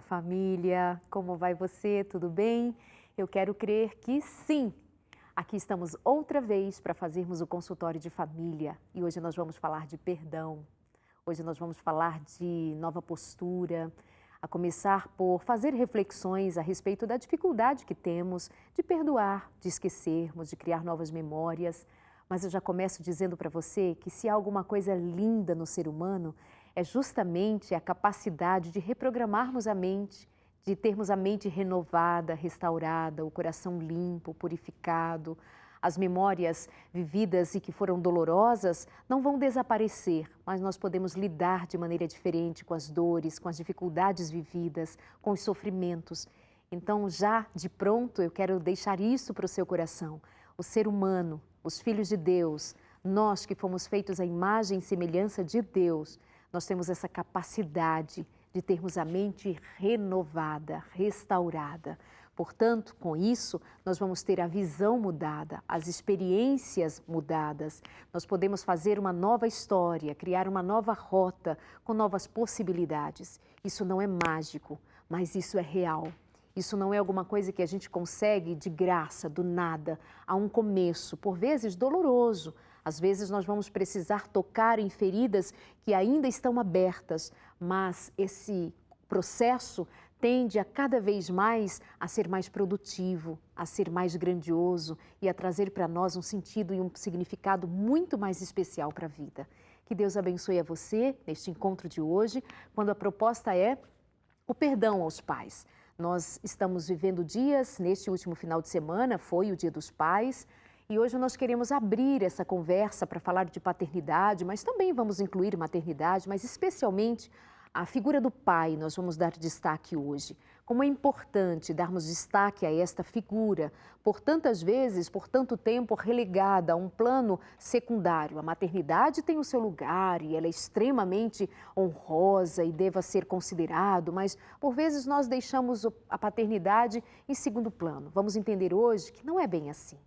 família, como vai você? Tudo bem? Eu quero crer que sim. Aqui estamos outra vez para fazermos o consultório de família e hoje nós vamos falar de perdão. Hoje nós vamos falar de nova postura, a começar por fazer reflexões a respeito da dificuldade que temos de perdoar, de esquecermos, de criar novas memórias. Mas eu já começo dizendo para você que se há alguma coisa linda no ser humano, é justamente a capacidade de reprogramarmos a mente, de termos a mente renovada, restaurada, o coração limpo, purificado. As memórias vividas e que foram dolorosas não vão desaparecer, mas nós podemos lidar de maneira diferente com as dores, com as dificuldades vividas, com os sofrimentos. Então, já de pronto, eu quero deixar isso para o seu coração. O ser humano, os filhos de Deus, nós que fomos feitos à imagem e semelhança de Deus, nós temos essa capacidade de termos a mente renovada, restaurada. Portanto, com isso, nós vamos ter a visão mudada, as experiências mudadas. Nós podemos fazer uma nova história, criar uma nova rota com novas possibilidades. Isso não é mágico, mas isso é real. Isso não é alguma coisa que a gente consegue de graça, do nada. Há um começo, por vezes doloroso. Às vezes nós vamos precisar tocar em feridas que ainda estão abertas, mas esse processo tende a cada vez mais a ser mais produtivo, a ser mais grandioso e a trazer para nós um sentido e um significado muito mais especial para a vida. Que Deus abençoe a você neste encontro de hoje, quando a proposta é o perdão aos pais. Nós estamos vivendo dias, neste último final de semana foi o Dia dos Pais, e hoje nós queremos abrir essa conversa para falar de paternidade, mas também vamos incluir maternidade, mas especialmente a figura do pai nós vamos dar destaque hoje. Como é importante darmos destaque a esta figura, por tantas vezes, por tanto tempo, relegada a um plano secundário. A maternidade tem o seu lugar e ela é extremamente honrosa e deva ser considerado, mas por vezes nós deixamos a paternidade em segundo plano. Vamos entender hoje que não é bem assim.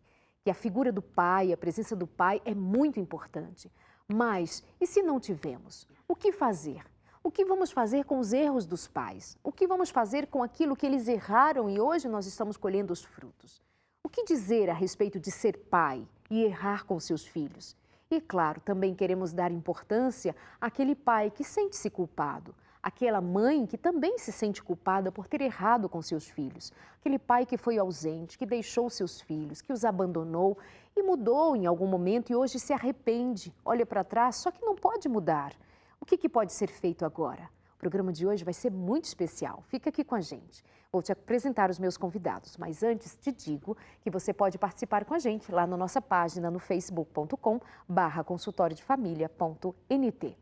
Que a figura do pai, a presença do pai é muito importante. Mas, e se não tivermos? O que fazer? O que vamos fazer com os erros dos pais? O que vamos fazer com aquilo que eles erraram e hoje nós estamos colhendo os frutos? O que dizer a respeito de ser pai e errar com seus filhos? E, claro, também queremos dar importância àquele pai que sente-se culpado, aquela mãe que também se sente culpada por ter errado com seus filhos, aquele pai que foi ausente, que deixou seus filhos, que os abandonou e mudou em algum momento e hoje se arrepende, olha para trás, só que não pode mudar. O que pode ser feito agora? O programa de hoje vai ser muito especial. Fica aqui com a gente. Vou te apresentar os meus convidados, mas antes te digo que você pode participar com a gente lá na nossa página no facebook.com/consultoriodefamilia.nt.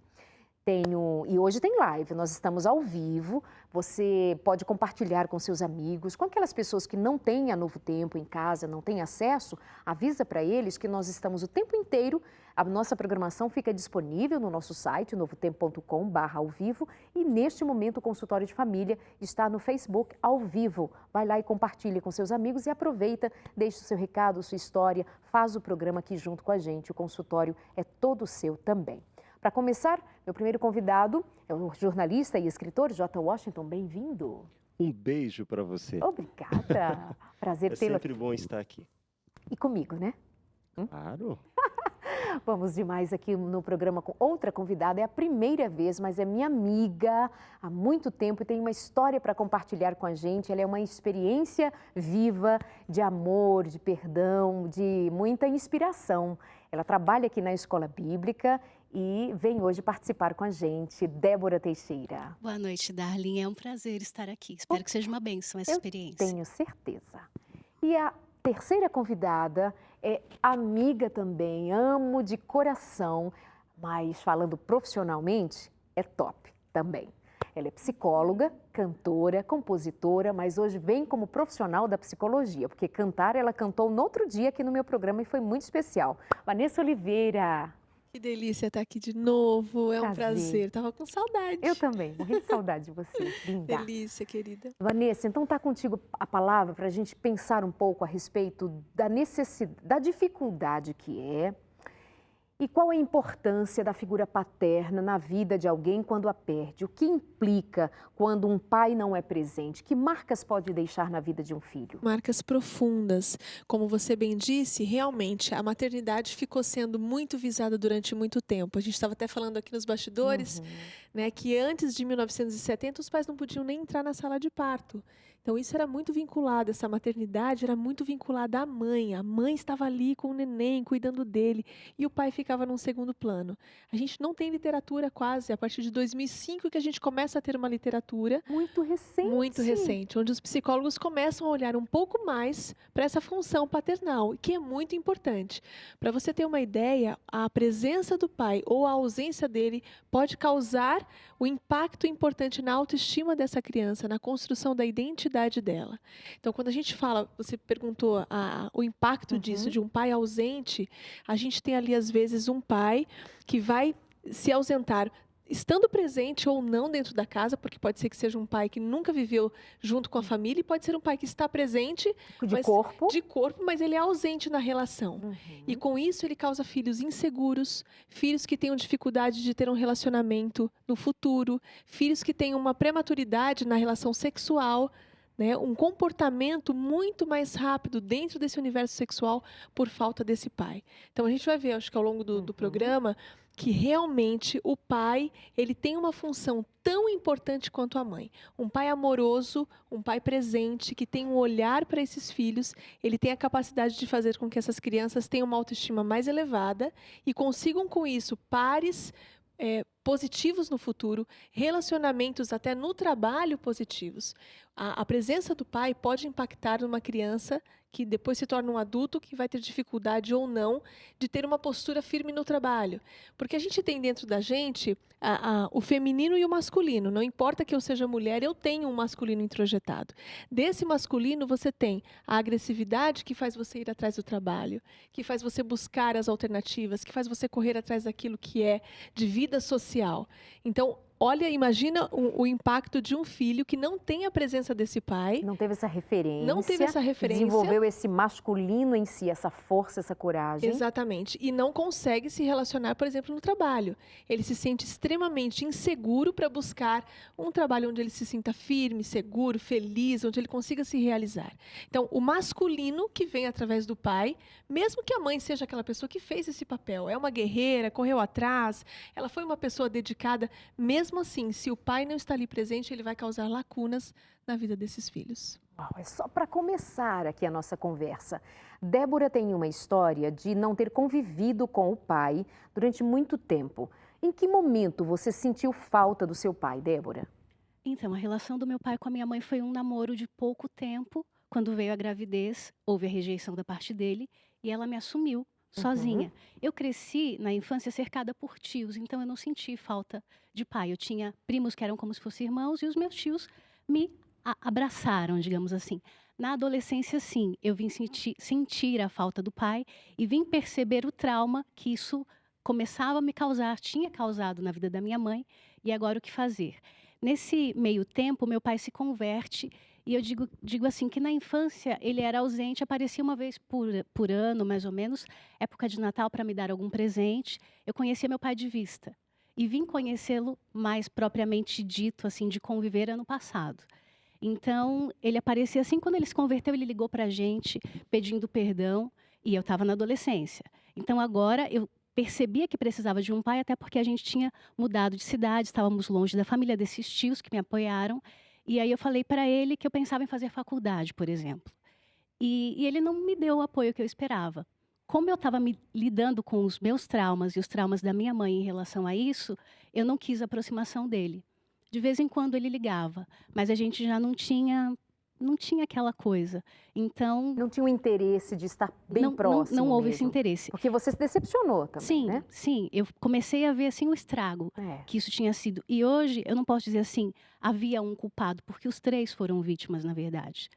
E hoje tem live, nós estamos ao vivo, você pode compartilhar com seus amigos, com aquelas pessoas que não têm a Novo Tempo em casa, não têm acesso, avisa para eles que nós estamos o tempo inteiro, a nossa programação fica disponível no nosso site, novotempo.com/ao-vivo e neste momento o consultório de família está no Facebook ao vivo. Vai lá e compartilhe com seus amigos e aproveita, deixe o seu recado, sua história, faz o programa aqui junto com a gente, o consultório é todo seu também. Para começar, meu primeiro convidado é o jornalista e escritor J. Washington. Bem-vindo. Um beijo para você. Obrigada. Prazer tê-lo aqui. É sempre bom estar aqui. E comigo, né? Claro. Vamos demais aqui no programa com outra convidada. É a primeira vez, mas é minha amiga há muito tempo e tem uma história para compartilhar com a gente. Ela é uma experiência viva de amor, de perdão, de muita inspiração. Ela trabalha aqui na Escola Bíblica e vem hoje participar com a gente, Débora Teixeira. Boa noite, Darlene. É um prazer estar aqui. Espero que seja uma bênção essa experiência. Tenho certeza. E a terceira convidada é amiga também, amo de coração, mas falando profissionalmente, é top também. Ela é psicóloga, cantora, compositora, mas hoje vem como profissional da psicologia, porque cantar ela cantou no outro dia aqui no meu programa e foi muito especial. Vanessa Oliveira. Que delícia estar aqui de novo, é um prazer. Tava com saudade. Eu também, morri de saudade de você, linda. Delícia, querida. Vanessa, então tá contigo a palavra para a gente pensar um pouco a respeito da necessidade, da dificuldade que é E qual a importância da figura paterna na vida de alguém quando a perde? O que implica quando um pai não é presente? Que marcas pode deixar na vida de um filho? Marcas profundas. Como você bem disse, realmente a maternidade ficou sendo muito visada durante muito tempo. A gente estava até falando aqui nos bastidores, né, que antes de 1970 os pais não podiam nem entrar na sala de parto. Então isso era muito vinculado, essa maternidade era muito vinculada à mãe. A mãe estava ali com o neném, cuidando dele, e o pai ficava num segundo plano. A gente não tem literatura quase, a partir de 2005 que a gente começa a ter uma literatura muito recente, onde os psicólogos começam a olhar um pouco mais para essa função paternal, que é muito importante. Para você ter uma ideia, a presença do pai ou a ausência dele pode causar o impacto importante na autoestima dessa criança, na construção da identidade dela. Então, quando a gente fala, você perguntou o impacto disso, de um pai ausente, a gente tem ali, às vezes, um pai que vai se ausentar, estando presente ou não dentro da casa, porque pode ser que seja um pai que nunca viveu junto com a família, e pode ser um pai que está presente de corpo, mas ele é ausente na relação. E com isso ele causa filhos inseguros, filhos que tenham dificuldade de ter um relacionamento no futuro, filhos que tenham uma prematuridade na relação sexual, né, um comportamento muito mais rápido dentro desse universo sexual por falta desse pai. Então a gente vai ver, acho que ao longo do programa, que realmente o pai, ele tem uma função tão importante quanto a mãe. Um pai amoroso, um pai presente, que tem um olhar para esses filhos, ele tem a capacidade de fazer com que essas crianças tenham uma autoestima mais elevada e consigam com isso pares positivos no futuro, relacionamentos até no trabalho positivos. A presença do pai pode impactar numa criança que depois se torna um adulto que vai ter dificuldade ou não de ter uma postura firme no trabalho. Porque a gente tem dentro da gente o feminino e o masculino. Não importa que eu seja mulher, eu tenho um masculino introjetado. Desse masculino, você tem a agressividade que faz você ir atrás do trabalho, que faz você buscar as alternativas, que faz você correr atrás daquilo que é de vida social. Então, olha, imagina o impacto de um filho que não tem a presença desse pai. Não teve essa referência. Não teve essa referência. Desenvolveu esse masculino em si, essa força, essa coragem. Exatamente. E não consegue se relacionar, por exemplo, no trabalho. Ele se sente extremamente inseguro para buscar um trabalho onde ele se sinta firme, seguro, feliz, onde ele consiga se realizar. Então, o masculino que vem através do pai, mesmo que a mãe seja aquela pessoa que fez esse papel, é uma guerreira, correu atrás, ela foi uma pessoa dedicada, mesmo assim, se o pai não está ali presente, ele vai causar lacunas na vida desses filhos. Uau, é só para começar aqui a nossa conversa. Débora tem uma história de não ter convivido com o pai durante muito tempo. Em que momento você sentiu falta do seu pai, Débora? Então, a relação do meu pai com a minha mãe foi um namoro de pouco tempo. Quando veio a gravidez, houve a rejeição da parte dele e ela me assumiu sozinha. Eu cresci na infância cercada por tios, então eu não senti falta de pai. Eu tinha primos que eram como se fossem irmãos e os meus tios me abraçaram, digamos assim. Na adolescência, sim, eu vim sentir a falta do pai e vim perceber o trauma que isso começava a me causar, tinha causado na vida da minha mãe, e agora o que fazer. Nesse meio tempo, meu pai se converte. E eu digo assim, que na infância ele era ausente, aparecia uma vez por ano, mais ou menos, época de Natal, para me dar algum presente. Eu conhecia meu pai de vista. E vim conhecê-lo mais propriamente dito, assim, de conviver ano passado. Então, ele aparecia assim, quando ele se converteu, ele ligou para a gente, pedindo perdão, e eu estava na adolescência. Então, agora, eu percebia que precisava de um pai, até porque a gente tinha mudado de cidade, estávamos longe da família desses tios que me apoiaram. E aí eu falei para ele que eu pensava em fazer faculdade, por exemplo. E ele não me deu o apoio que eu esperava. Como eu estava lidando com os meus traumas e os traumas da minha mãe em relação a isso, eu não quis a aproximação dele. De vez em quando ele ligava, mas a gente já não tinha aquela coisa. Então... Não tinha o interesse de estar bem próximo Não houve mesmo. esse interesse. Porque você se decepcionou também, sim, né? Sim, eu comecei a ver assim o estrago que isso tinha sido. E hoje, eu não posso dizer assim, havia um culpado, porque os três foram vítimas, na verdade.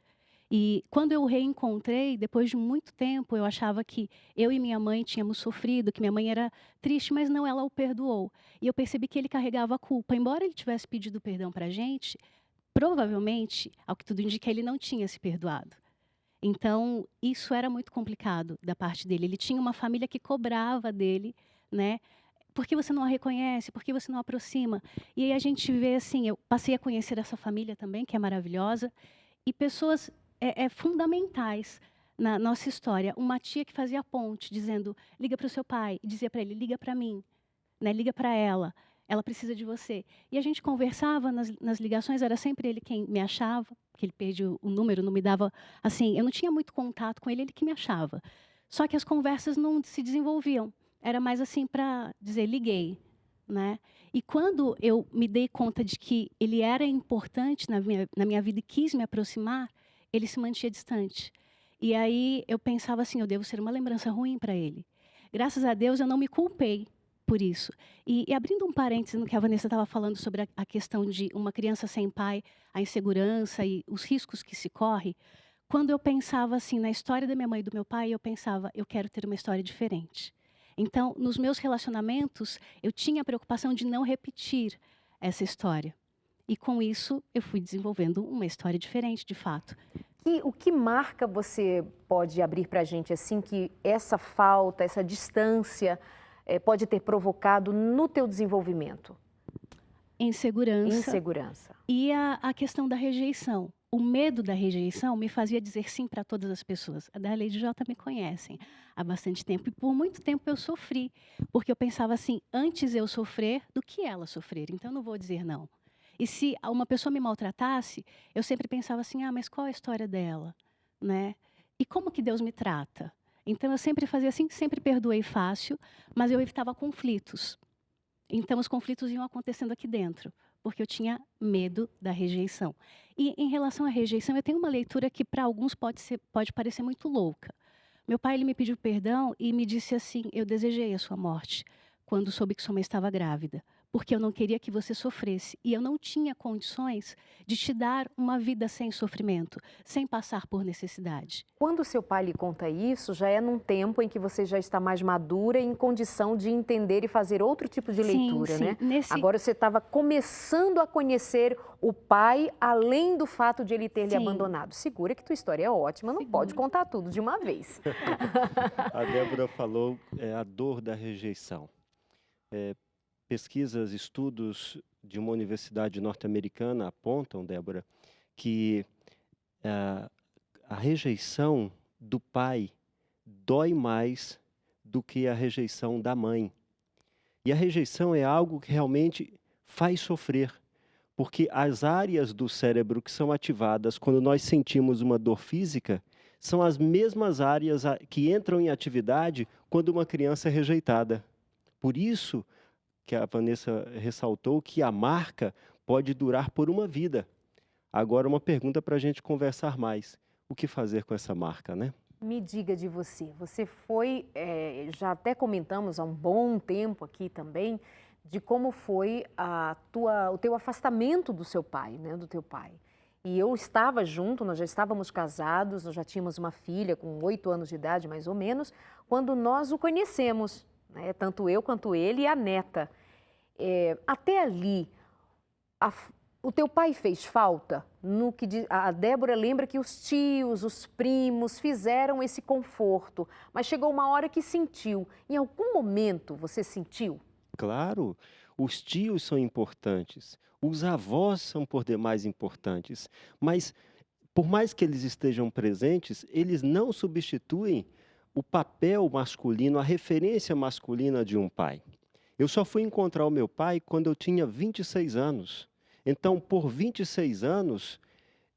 E quando eu o reencontrei, depois de muito tempo, eu achava que eu e minha mãe tínhamos sofrido, que minha mãe era triste, mas não, ela o perdoou. E eu percebi que ele carregava a culpa. Embora ele tivesse pedido perdão para a gente, provavelmente, ao que tudo indica, ele não tinha se perdoado. Então, isso era muito complicado da parte dele. Ele tinha uma família que cobrava dele né? Por que você não a reconhece? Por que você não a aproxima? E aí a gente vê assim, eu passei a conhecer essa família também, que é maravilhosa, e pessoas fundamentais na nossa história. Uma tia que fazia a ponte, dizendo, liga para o seu pai, e dizia para ele, liga para mim, né? Liga para ela precisa de você. E a gente conversava nas ligações, era sempre ele quem me achava, porque ele perdeu o número, não me dava, assim, eu não tinha muito contato com ele que me achava. Só que as conversas não se desenvolviam. Era mais assim para dizer, liguei, né? E quando eu me dei conta de que ele era importante na minha vida e quis me aproximar, ele se mantinha distante. E aí eu pensava assim, eu devo ser uma lembrança ruim para ele. Graças a Deus eu não me culpei por isso. E abrindo um parênteses no que a Vanessa estava falando sobre a questão de uma criança sem pai, a insegurança e os riscos que se corre, quando eu pensava assim na história da minha mãe e do meu pai, eu pensava, eu quero ter uma história diferente. Então, nos meus relacionamentos, eu tinha a preocupação de não repetir essa história. E com isso, eu fui desenvolvendo uma história diferente, de fato. E o que marca você pode abrir para a gente assim que essa falta, essa distância pode ter provocado no teu desenvolvimento? Insegurança. Insegurança. E a questão da rejeição. O medo da rejeição me fazia dizer sim para todas as pessoas. A da Lady J me conhecem há bastante tempo. E por muito tempo eu sofri. Porque eu pensava assim, antes eu sofrer do que ela sofrer. Então eu não vou dizer não. E se uma pessoa me maltratasse, eu sempre pensava assim, mas qual é a história dela? Né? E como que Deus me trata? Então eu sempre fazia assim, sempre perdoei fácil, mas eu evitava conflitos. Então os conflitos iam acontecendo aqui dentro, porque eu tinha medo da rejeição. E em relação à rejeição, eu tenho uma leitura que para alguns pode parecer muito louca. Meu pai ele me pediu perdão e me disse assim, eu desejei a sua morte quando soube que sua mãe estava grávida, porque eu não queria que você sofresse. E eu não tinha condições de te dar uma vida sem sofrimento, sem passar por necessidade. Quando seu pai lhe conta isso, já é num tempo em que você já está mais madura e em condição de entender e fazer outro tipo de leitura, sim. né? Agora você estava começando a conhecer o pai, além do fato de ele ter lhe abandonado. Segura que tua história é ótima, não pode contar tudo de uma vez. A Débora falou a dor da rejeição. Pesquisas, estudos de uma universidade norte-americana apontam, Débora, que a rejeição do pai dói mais do que a rejeição da mãe. E a rejeição é algo que realmente faz sofrer, porque as áreas do cérebro que são ativadas quando nós sentimos uma dor física são as mesmas áreas que entram em atividade quando uma criança é rejeitada. Por isso que a Vanessa ressaltou que a marca pode durar por uma vida. Agora, uma pergunta para a gente conversar mais. O que fazer com essa marca, né? Me diga de você. Você foi, já até comentamos há um bom tempo aqui também, de como foi o teu afastamento do seu pai, né, do teu pai. E eu estava junto, nós já estávamos casados, nós já tínhamos uma filha com 8 anos de idade, mais ou menos, quando nós o conhecemos. Tanto eu quanto ele e a neta. Até ali, o teu pai fez falta? A Débora lembra que os tios, os primos fizeram esse conforto, mas chegou uma hora que sentiu. Em algum momento você sentiu? Claro, os tios são importantes, os avós são por demais importantes, mas por mais que eles estejam presentes, eles não substituem o papel masculino, a referência masculina de um pai. Eu só fui encontrar o meu pai quando eu tinha 26 anos. Então, por 26 anos,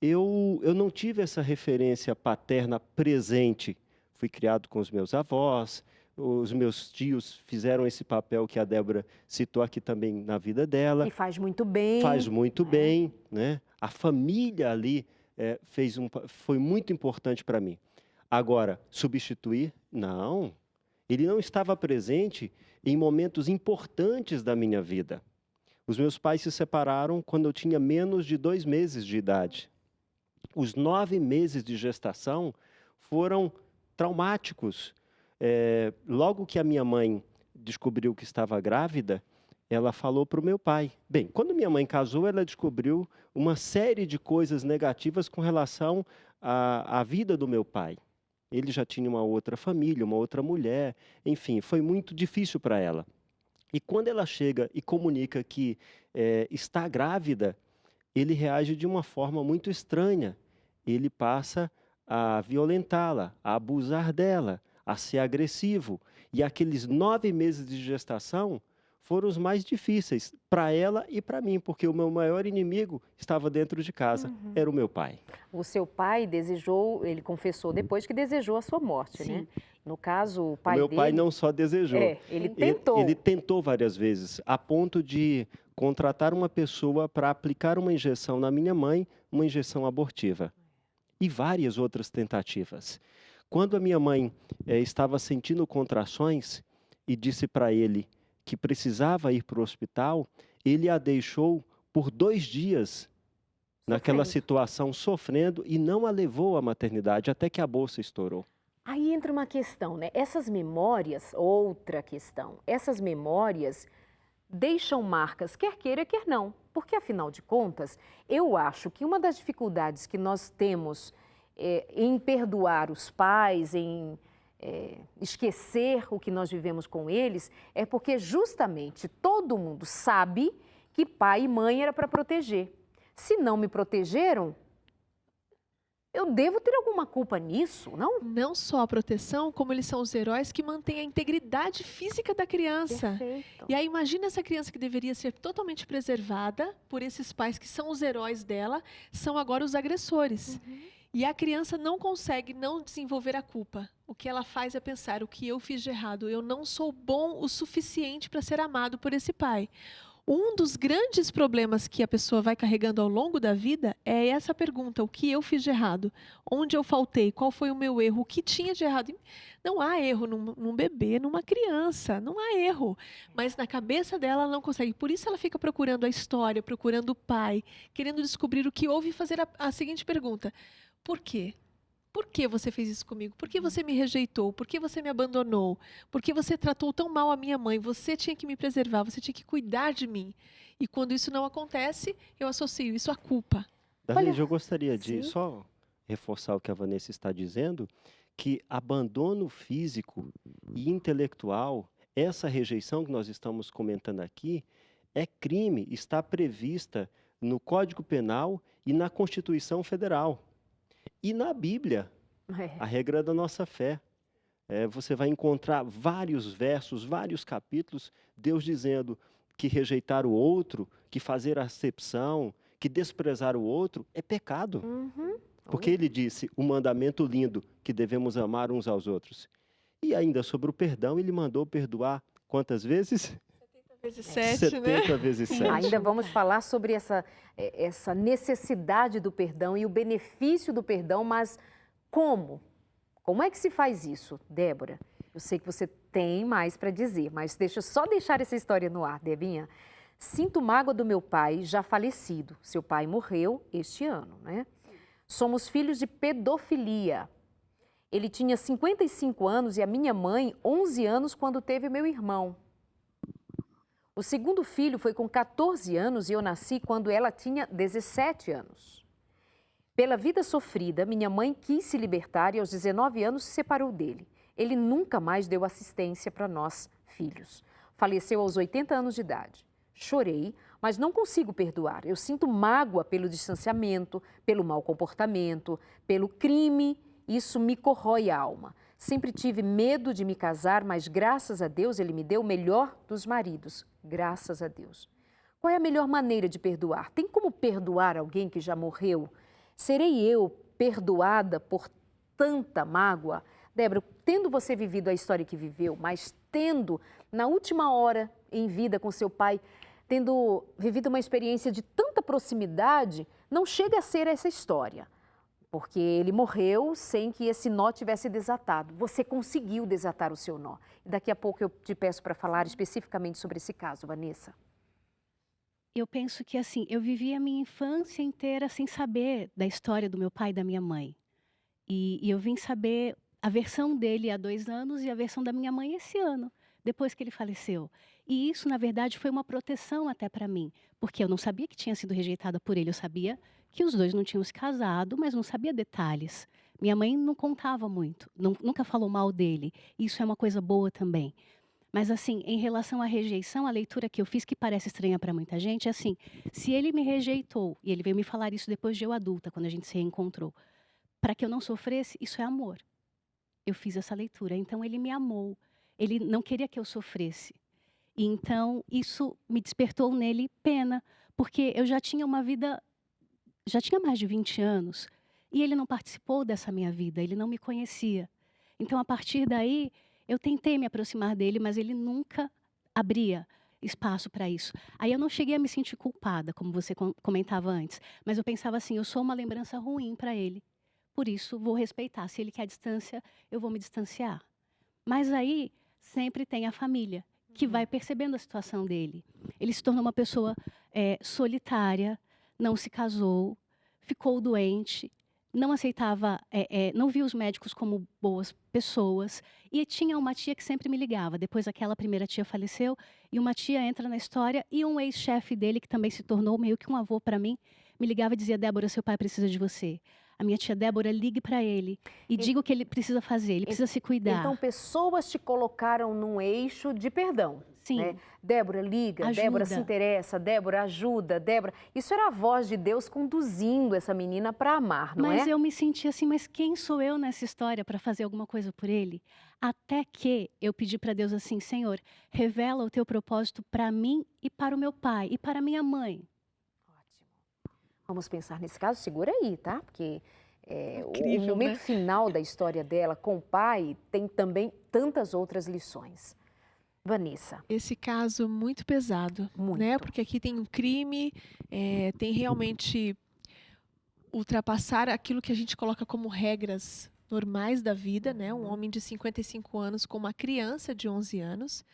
eu não tive essa referência paterna presente. Fui criado com os meus avós, os meus tios fizeram esse papel que a Débora citou aqui também na vida dela. E faz muito bem. Faz muito bem, né? A família ali foi muito importante para mim. Agora, substituir? Não. Ele não estava presente em momentos importantes da minha vida. Os meus pais se separaram quando eu tinha menos de 2 meses de idade. Os 9 meses de gestação foram traumáticos. Logo que a minha mãe descobriu que estava grávida, ela falou para o meu pai. Bem, quando minha mãe casou, ela descobriu uma série de coisas negativas com relação à vida do meu pai. Ele já tinha uma outra família, uma outra mulher, enfim, foi muito difícil para ela. E quando ela chega e comunica que está grávida, ele reage de uma forma muito estranha. Ele passa a violentá-la, a abusar dela, a ser agressivo. E aqueles 9 meses de gestação foram os mais difíceis para ela e para mim, porque o meu maior inimigo estava dentro de casa, era o meu pai. O seu pai desejou, ele confessou depois que desejou a sua morte, né? Sim. No caso, o O pai meu pai dele... não só desejou, ele ele, tentou. ele tentou várias vezes, a ponto de contratar uma pessoa para aplicar uma injeção na minha mãe, uma injeção abortiva. E várias outras tentativas. Quando a minha mãe estava sentindo contrações e disse para ele que precisava ir para o hospital, ele a deixou por 2 dias naquela Sofrendo. situação, sofrendo, e não a levou à maternidade até que a bolsa estourou. Aí entra uma questão, né? Essas memórias, outra questão, essas memórias deixam marcas, quer queira, quer não. Porque, afinal de contas, eu acho que uma das dificuldades que nós temos em perdoar os pais, em esquecer o que nós vivemos com eles, é porque justamente todo mundo sabe que pai e mãe era para proteger. Se não me protegeram, eu devo ter alguma culpa nisso, não? Não só a proteção, como eles são os heróis que mantêm a integridade física da criança. Perfeito. E aí imagina essa criança que deveria ser totalmente preservada por esses pais que são os heróis dela, são agora os agressores. E a criança não consegue não desenvolver a culpa. O que ela faz é pensar, o que eu fiz de errado? Eu não sou bom o suficiente para ser amado por esse pai. Um dos grandes problemas que a pessoa vai carregando ao longo da vida é essa pergunta, o que eu fiz de errado? Onde eu faltei? Qual foi o meu erro? O que tinha de errado? Não há erro num bebê, numa criança, não há erro. Mas na cabeça dela ela não consegue. Por isso ela fica procurando a história, procurando o pai, querendo descobrir o que houve e fazer a seguinte pergunta. Por quê? Por que você fez isso comigo? Por que você me rejeitou? Por que você me abandonou? Por que você tratou tão mal a minha mãe? Você tinha que me preservar, você tinha que cuidar de mim. E quando isso não acontece, eu associo isso à culpa. Darlene, eu gostaria de sim. só reforçar o que a Vanessa está dizendo, que abandono físico e intelectual, essa rejeição que nós estamos comentando aqui, é crime, está prevista no Código Penal e na Constituição Federal. E na Bíblia, a regra da nossa fé. Você vai encontrar vários versos, vários capítulos, Deus dizendo que rejeitar o outro, que fazer acepção, que desprezar o outro é pecado. Porque ele disse o mandamento lindo, que devemos amar uns aos outros. E ainda sobre o perdão, ele mandou perdoar quantas vezes? Vezes 7, né? 70 vezes 7. Ainda vamos falar sobre essa necessidade do perdão e o benefício do perdão, mas como? Como é que se faz isso, Débora? Eu sei que você tem mais para dizer, mas deixa eu só deixar essa história no ar, Debinha. Sinto mágoa do meu pai já falecido. Seu pai morreu este ano, né? Somos filhos de pedofilia. Ele tinha 55 anos e a minha mãe 11 anos quando teve meu irmão. O segundo filho foi com 14 anos e eu nasci quando ela tinha 17 anos. Pela vida sofrida, minha mãe quis se libertar e aos 19 anos se separou dele. Ele nunca mais deu assistência para nós, filhos. Faleceu aos 80 anos de idade. Chorei, mas não consigo perdoar. Eu sinto mágoa pelo distanciamento, pelo mau comportamento, pelo crime. Isso me corrói a alma. Sempre tive medo de me casar, mas graças a Deus ele me deu o melhor dos maridos. Graças a Deus. Qual é a melhor maneira de perdoar? Tem como perdoar alguém que já morreu? Serei eu perdoada por tanta mágoa? Débora, tendo você vivido a história que viveu, mas tendo, na última hora em vida com seu pai, tendo vivido uma experiência de tanta proximidade, não chega a ser essa história. Porque ele morreu sem que esse nó tivesse desatado. Você conseguiu desatar o seu nó. Daqui a pouco eu te peço para falar especificamente sobre esse caso, Vanessa. Eu penso que assim, eu vivi a minha infância inteira sem saber da história do meu pai e da minha mãe. E eu vim saber a versão dele há 2 anos e a versão da minha mãe esse ano, depois que ele faleceu. E isso, na verdade, foi uma proteção até para mim, porque eu não sabia que tinha sido rejeitada por ele. Eu sabia que os dois não tinham se casado, mas não sabia detalhes. Minha mãe não contava muito, nunca falou mal dele. Isso é uma coisa boa também. Mas assim, em relação à rejeição, a leitura que eu fiz, que parece estranha para muita gente, é assim: se ele me rejeitou, e ele veio me falar isso depois de eu adulta, quando a gente se reencontrou, para que eu não sofresse, isso é amor. Eu fiz essa leitura. Então ele me amou. Ele não queria que eu sofresse. E então isso me despertou nele pena, porque eu já tinha uma vida, já tinha mais de 20 anos, e ele não participou dessa minha vida, ele não me conhecia. Então a partir daí, eu tentei me aproximar dele, mas ele nunca abria espaço para isso. Aí eu não cheguei a me sentir culpada, como você comentava antes, mas eu pensava assim: eu sou uma lembrança ruim para ele. Por isso, vou respeitar. Se ele quer distância, eu vou me distanciar. Mas aí, sempre tem a família, que vai percebendo a situação dele. Ele se tornou uma pessoa solitária, não se casou, ficou doente, não aceitava, não via os médicos como boas pessoas. E tinha uma tia que sempre me ligava. Depois aquela primeira tia faleceu, e uma tia entra na história, e um ex-chefe dele, que também se tornou meio que um avô para mim, me ligava e dizia: Débora, seu pai precisa de você. A minha tia Débora, ligue para ele e diga o que ele precisa fazer, ele precisa se cuidar. Então, pessoas te colocaram num eixo de perdão. Sim. Né? Débora, liga, Ajuda. Débora se interessa, Débora ajuda, Débora... Isso era a voz de Deus conduzindo essa menina para amar, não é? Mas eu me senti assim: mas quem sou eu nessa história para fazer alguma coisa por ele? Até que eu pedi para Deus assim: Senhor, revela o teu propósito para mim e para o meu pai e para minha mãe. Ótimo. Vamos pensar nesse caso, segura aí, tá? Porque Incrível, o momento né? final da história dela com o pai tem também tantas outras lições. Vanessa. Esse caso muito pesado, Muito. né? Porque aqui tem um crime, tem realmente ultrapassar aquilo que a gente coloca como regras normais da vida, né? Um homem de 55 anos com uma criança de 11 anos.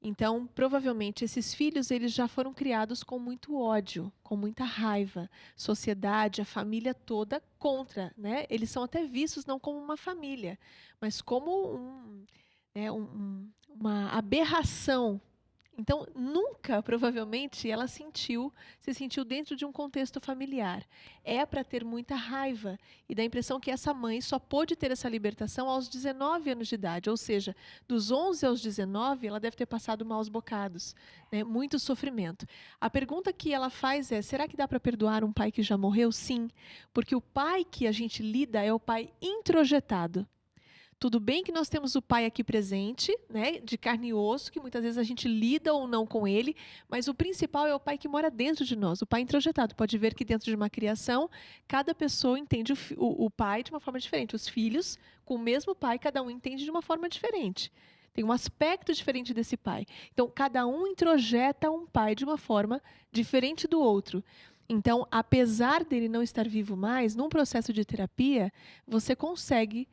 Então, provavelmente, esses filhos eles já foram criados com muito ódio, com muita raiva. Sociedade, a família toda contra, né? Eles são até vistos não como uma família, mas como uma aberração. Então, nunca, provavelmente, ela se sentiu dentro de um contexto familiar. É para ter muita raiva. E dá a impressão que essa mãe só pôde ter essa libertação aos 19 anos de idade. Ou seja, dos 11 aos 19, ela deve ter passado maus bocados, né? Muito sofrimento. A pergunta que ela faz é: será que dá para perdoar um pai que já morreu? Sim, porque o pai que a gente lida é o pai introjetado. Tudo bem que nós temos o pai aqui presente, né, de carne e osso, que muitas vezes a gente lida ou não com ele, mas o principal é o pai que mora dentro de nós, o pai introjetado. Pode ver que dentro de uma criação, cada pessoa entende o pai de uma forma diferente. Os filhos, com o mesmo pai, cada um entende de uma forma diferente. Tem um aspecto diferente desse pai. Então, cada um introjeta um pai de uma forma diferente do outro. Então, apesar dele não estar vivo mais, num processo de terapia, você consegue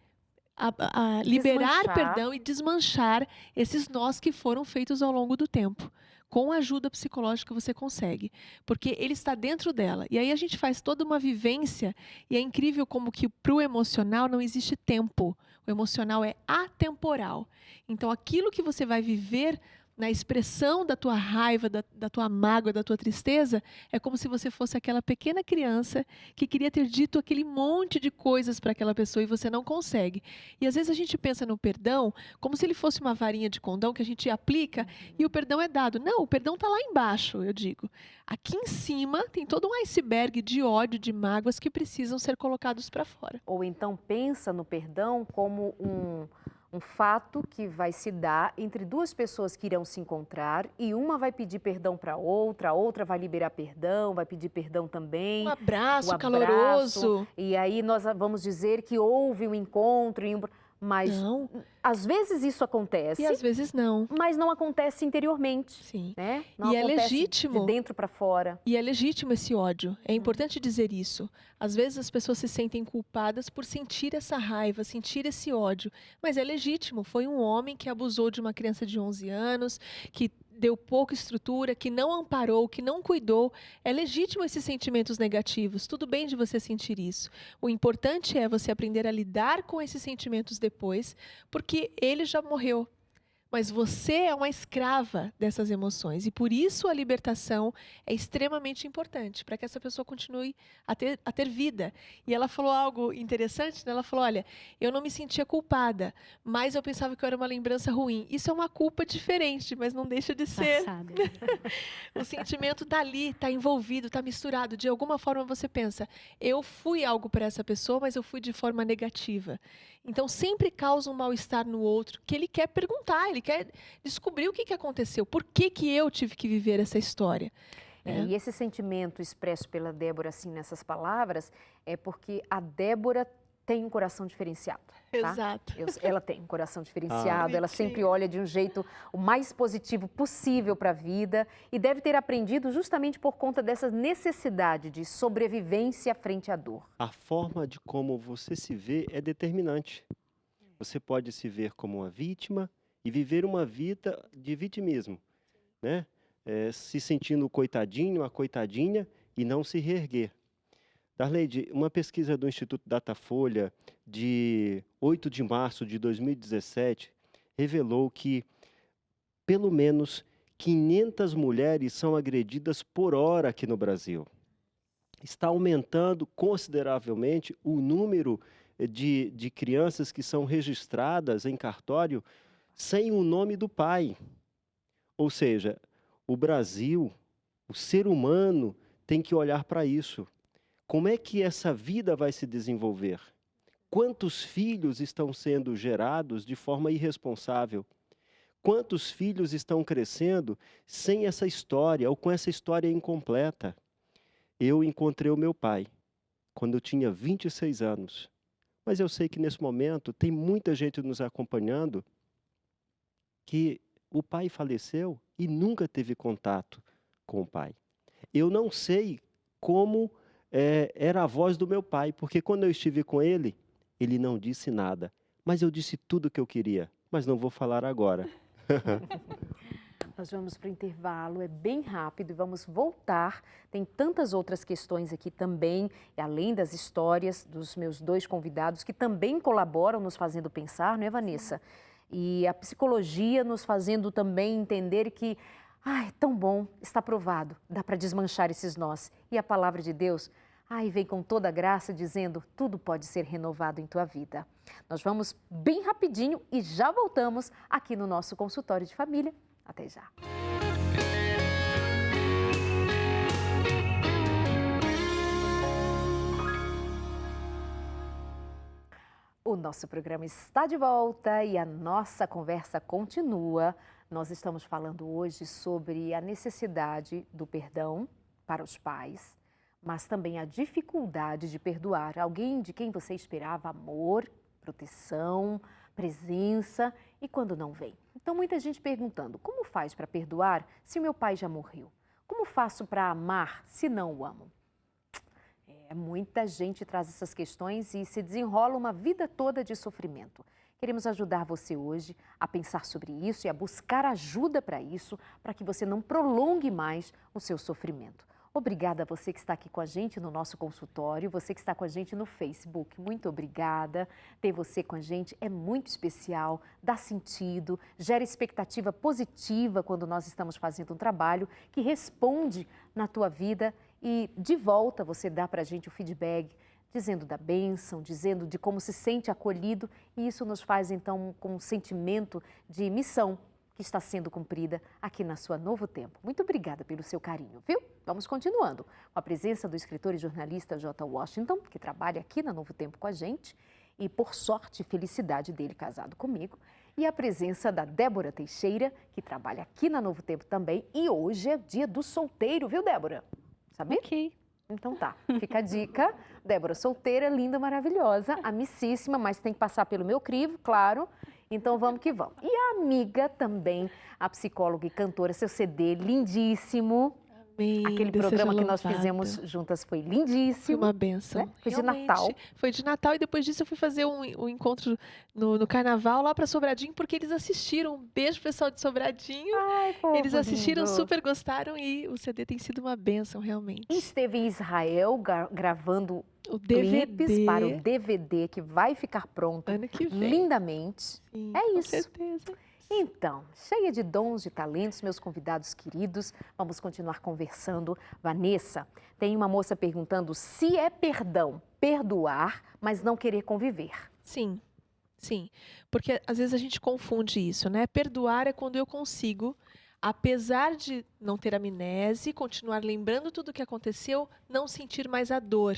liberar perdão e desmanchar esses nós que foram feitos ao longo do tempo. Com a ajuda psicológica você consegue, porque ele está dentro dela. E aí a gente faz toda uma vivência, e é incrível como que para o emocional não existe tempo. O emocional é atemporal. Então aquilo que você vai viver na expressão da tua raiva, da tua mágoa, da tua tristeza, é como se você fosse aquela pequena criança que queria ter dito aquele monte de coisas para aquela pessoa e você não consegue. E às vezes a gente pensa no perdão como se ele fosse uma varinha de condão que a gente aplica e o perdão é dado. Não, o perdão está lá embaixo, eu digo. Aqui em cima tem todo um iceberg de ódio, de mágoas que precisam ser colocados para fora. Ou então pensa no perdão como um fato que vai se dar entre duas pessoas que irão se encontrar e uma vai pedir perdão para a outra vai liberar perdão, vai pedir perdão também. Um abraço caloroso. E aí nós vamos dizer que houve um encontro, mas não. Às vezes isso acontece. E às vezes não. Mas não acontece interiormente. Sim. Né? Não e acontece é legítimo. de dentro para fora. E é legítimo esse ódio. É importante dizer isso. Às vezes as pessoas se sentem culpadas por sentir essa raiva, sentir esse ódio. Mas é legítimo. Foi um homem que abusou de uma criança de 11 anos, que deu pouca estrutura, que não amparou, que não cuidou. É legítimo esses sentimentos negativos. Tudo bem de você sentir isso. O importante é você aprender a lidar com esses sentimentos depois, porque ele já morreu. Mas você é uma escrava dessas emoções. E por isso a libertação é extremamente importante, para que essa pessoa continue a ter vida. E ela falou algo interessante, né? Ela falou, olha, eu não me sentia culpada, mas eu pensava que eu era uma lembrança ruim. Isso é uma culpa diferente, mas não deixa de ser. Passada. O sentimento está ali, está envolvido, está misturado. De alguma forma você pensa, eu fui algo para essa pessoa, mas eu fui de forma negativa. Então sempre causa um mal-estar no outro, que ele quer perguntar, ele quer descobrir o que aconteceu, por que eu tive que viver essa história. E esse sentimento expresso pela Débora, assim, nessas palavras, é porque a Débora tem um coração diferenciado, tá? Exato. Ela tem um coração diferenciado, ela sempre bonitinho. olha de um jeito o mais positivo possível para a vida e deve ter aprendido justamente por conta dessa necessidade de sobrevivência frente à dor. A forma de como você se vê é determinante. Você pode se ver como uma vítima e viver uma vida de vitimismo, né? Se sentindo o coitadinho, a coitadinha e não se reerguer. Darleide, uma pesquisa do Instituto Datafolha de 8 de março de 2017 revelou que pelo menos 500 mulheres são agredidas por hora aqui no Brasil. Está aumentando consideravelmente o número de crianças que são registradas em cartório sem o nome do pai. Ou seja, o Brasil, o ser humano, tem que olhar para isso. Como é que essa vida vai se desenvolver? Quantos filhos estão sendo gerados de forma irresponsável? Quantos filhos estão crescendo sem essa história ou com essa história incompleta? Eu encontrei o meu pai quando eu tinha 26 anos. Mas eu sei que nesse momento tem muita gente nos acompanhando que o pai faleceu e nunca teve contato com o pai. Eu não sei como era a voz do meu pai, porque quando eu estive com ele, ele não disse nada. Mas eu disse tudo o que eu queria, mas não vou falar agora. Nós vamos para o intervalo, é bem rápido e vamos voltar. Tem tantas outras questões aqui também, além das histórias dos meus dois convidados, que também colaboram nos fazendo pensar, não é, Vanessa? E a psicologia nos fazendo também entender que, ai, tão bom, está provado, dá para desmanchar esses nós. E a palavra de Deus, ai, vem com toda a graça dizendo, tudo pode ser renovado em tua vida. Nós vamos bem rapidinho e já voltamos aqui no nosso consultório de família. Até já. O nosso programa está de volta e a nossa conversa continua. Nós estamos falando hoje sobre a necessidade do perdão para os pais, mas também a dificuldade de perdoar alguém de quem você esperava amor, proteção, presença e quando não vem. Então, muita gente perguntando, como faz para perdoar se o meu pai já morreu? Como faço para amar se não o amo? Muita gente traz essas questões e se desenrola uma vida toda de sofrimento. Queremos ajudar você hoje a pensar sobre isso e a buscar ajuda para isso, para que você não prolongue mais o seu sofrimento. Obrigada a você que está aqui com a gente no nosso consultório, você que está com a gente no Facebook. Muito obrigada. Ter você com a gente é muito especial, dá sentido, gera expectativa positiva quando nós estamos fazendo um trabalho que responde na tua vida e de volta você dá para a gente o feedback dizendo da bênção, dizendo de como se sente acolhido e isso nos faz então com um sentimento de missão que está sendo cumprida aqui na sua Novo Tempo. Muito obrigada pelo seu carinho, viu? Vamos continuando com a presença do escritor e jornalista J. Washington, que trabalha aqui na Novo Tempo com a gente, e por sorte e felicidade dele casado comigo, e a presença da Débora Teixeira, que trabalha aqui na Novo Tempo também, e hoje é dia do solteiro, viu, Débora? Sabia? Ok. Então tá, fica a dica. Débora, solteira, linda, maravilhosa, amicíssima, mas tem que passar pelo meu crivo, claro. Então vamos que vamos. E a amiga também, a psicóloga e cantora, seu CD lindíssimo. Amém, Aquele Deus programa seja que nós louvado. fizemos juntas foi Foi lindíssimo. uma benção. Né? Foi de Realmente, Natal. Foi de Natal e depois disso eu fui fazer um encontro no Carnaval lá para Sobradinho, porque eles assistiram. Um beijo pessoal de Sobradinho. Ai, fofo, Eles assistiram, lindo. super gostaram e o CD tem sido uma benção, realmente. E esteve em Israel gravando O clipes DVD, para o DVD que vai ficar pronto ano que vem. lindamente. Sim, É com isso. certeza. Então, cheia de dons, de talentos, meus convidados queridos, vamos continuar conversando. Vanessa, tem uma moça perguntando se é perdão perdoar, mas não querer conviver. Sim, sim. Porque às vezes a gente confunde isso, né? Perdoar é quando eu consigo, apesar de não ter amnésia, continuar lembrando tudo o que aconteceu, não sentir mais a dor.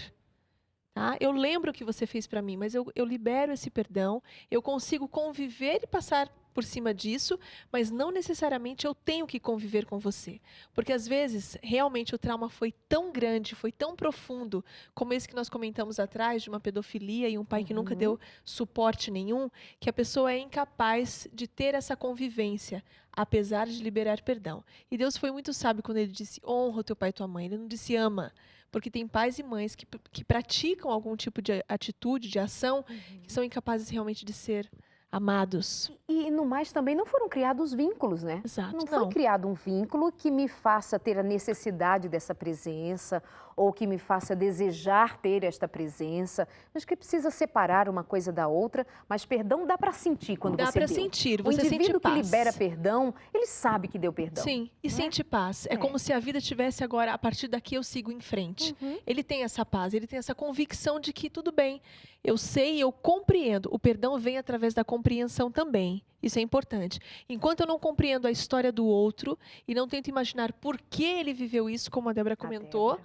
Tá? Eu lembro o que você fez para mim, mas eu libero esse perdão, eu consigo conviver e passar por cima disso, mas não necessariamente eu tenho que conviver com você. Porque às vezes, realmente, o trauma foi tão grande, foi tão profundo, como esse que nós comentamos atrás, de uma pedofilia e um pai que nunca deu suporte nenhum, que a pessoa é incapaz de ter essa convivência, apesar de liberar perdão. E Deus foi muito sábio quando ele disse, honra o teu pai e tua mãe. Ele não disse ama. Porque tem pais e mães que praticam algum tipo de atitude, de ação, que são incapazes realmente de ser amados. E no mais também não foram criados vínculos, né? Exato. Não foi criado um vínculo que me faça ter a necessidade dessa presença ou que me faça desejar ter esta presença. Acho que precisa separar uma coisa da outra, mas perdão dá para sentir quando Dá você para deu. sentir, O você sente indivíduo que paz. libera perdão, ele sabe que deu perdão. Sim, e não é? sente paz. É É. como se a vida tivesse agora, a partir daqui eu sigo em frente. Ele tem essa paz, ele tem essa convicção de que tudo bem, eu sei, eu compreendo. O perdão vem através da compreensão também. Isso é importante. Enquanto eu não compreendo a história do outro e não tento imaginar por que ele viveu isso, como a Débora comentou,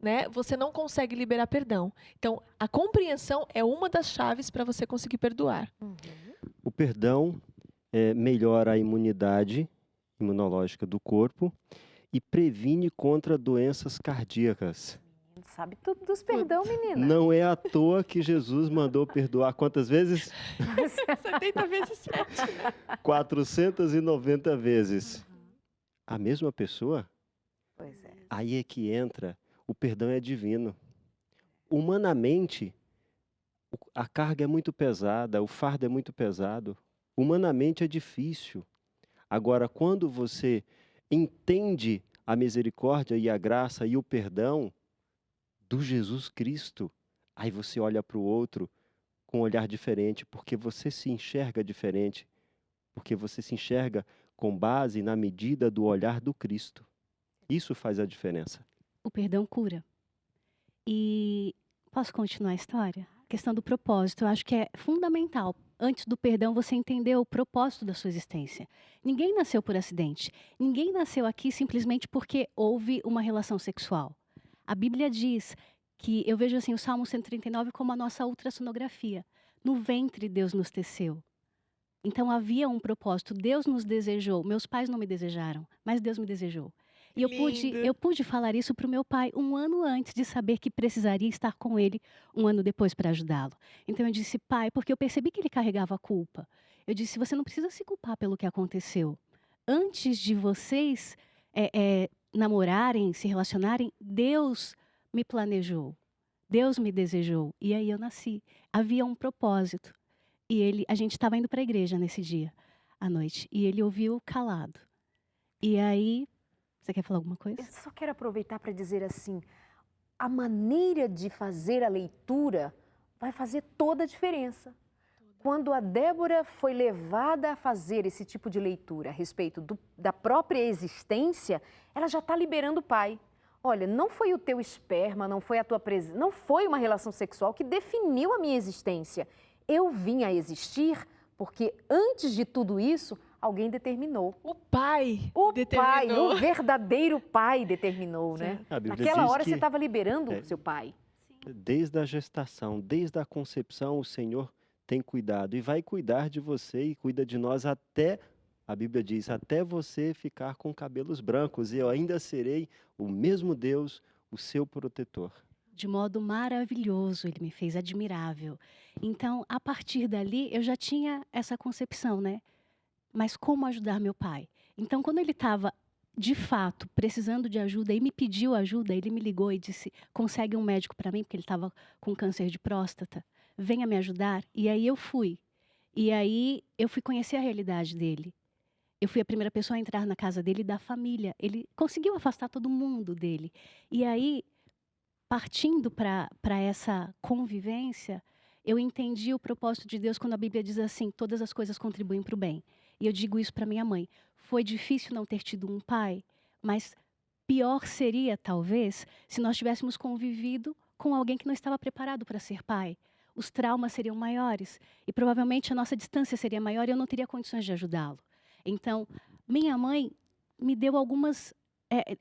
né, você não consegue liberar perdão. Então, a compreensão é uma das chaves para você conseguir perdoar. O perdão melhora a imunidade imunológica do corpo e previne contra doenças cardíacas. Sabe tudo dos perdão, menina. Não é à toa que Jesus mandou perdoar quantas vezes? 70 vezes 7. 490 vezes. A mesma pessoa? Pois é. Aí é que entra, o perdão é divino. Humanamente, a carga é muito pesada, o fardo é muito pesado. Humanamente é difícil. Agora, quando você entende a misericórdia e a graça e o perdão do Jesus Cristo, aí você olha para o outro com um olhar diferente, porque você se enxerga diferente, porque você se enxerga com base na medida do olhar do Cristo. Isso faz a diferença. O perdão cura. E posso continuar a história? A questão do propósito, eu acho que é fundamental. Antes do perdão, você entender o propósito da sua existência. Ninguém nasceu por acidente. Ninguém nasceu aqui simplesmente porque houve uma relação sexual. A Bíblia diz que, eu vejo assim o Salmo 139 como a nossa ultrassonografia. No ventre Deus nos teceu. Então havia um propósito. Deus nos desejou. Meus pais não me desejaram, mas Deus me desejou. E eu pude falar isso para o meu pai 1 ano antes de saber que precisaria estar com ele 1 ano depois para ajudá-lo. Então eu disse, pai, porque eu percebi que ele carregava a culpa. Eu disse, você não precisa se culpar pelo que aconteceu. Antes de vocês namorarem, se relacionarem, Deus me planejou. Deus me desejou. E aí eu nasci. Havia um propósito. E a gente estava indo para a igreja nesse dia, à noite. E ele ouviu calado. E aí... Você quer falar alguma coisa? Eu só quero aproveitar para dizer assim, a maneira de fazer a leitura vai fazer toda a diferença. Quando a Débora foi levada a fazer esse tipo de leitura a respeito da própria existência, ela já está liberando o pai. Olha, não foi o teu esperma, não foi a tua presença, não foi uma relação sexual que definiu a minha existência. Eu vim a existir porque antes de tudo isso, alguém determinou. O pai Pai, o verdadeiro pai determinou, né? A Bíblia Naquela diz hora que você estava liberando o seu pai. desde a gestação, desde a concepção, o Senhor tem cuidado e vai cuidar de você e cuida de nós até, a Bíblia diz, até você ficar com cabelos brancos e eu ainda serei o mesmo Deus, o seu protetor. De modo maravilhoso, ele me fez admirável. Então, a partir dali, eu já tinha essa concepção, né? Mas como ajudar meu pai? Então, quando ele estava, de fato, precisando de ajuda e me pediu ajuda, ele me ligou e disse, consegue um médico para mim, porque ele estava com câncer de próstata, venha me ajudar. E aí eu fui. E aí eu fui conhecer a realidade dele. Eu fui a primeira pessoa a entrar na casa dele e da família. Ele conseguiu afastar todo mundo dele. E aí, partindo para essa convivência, eu entendi o propósito de Deus quando a Bíblia diz assim, todas as coisas contribuem para o bem. E eu digo isso para minha mãe. Foi difícil não ter tido um pai, mas pior seria, talvez, se nós tivéssemos convivido com alguém que não estava preparado para ser pai. Os traumas seriam maiores e provavelmente a nossa distância seria maior e eu não teria condições de ajudá-lo. Então, minha mãe me deu algumas.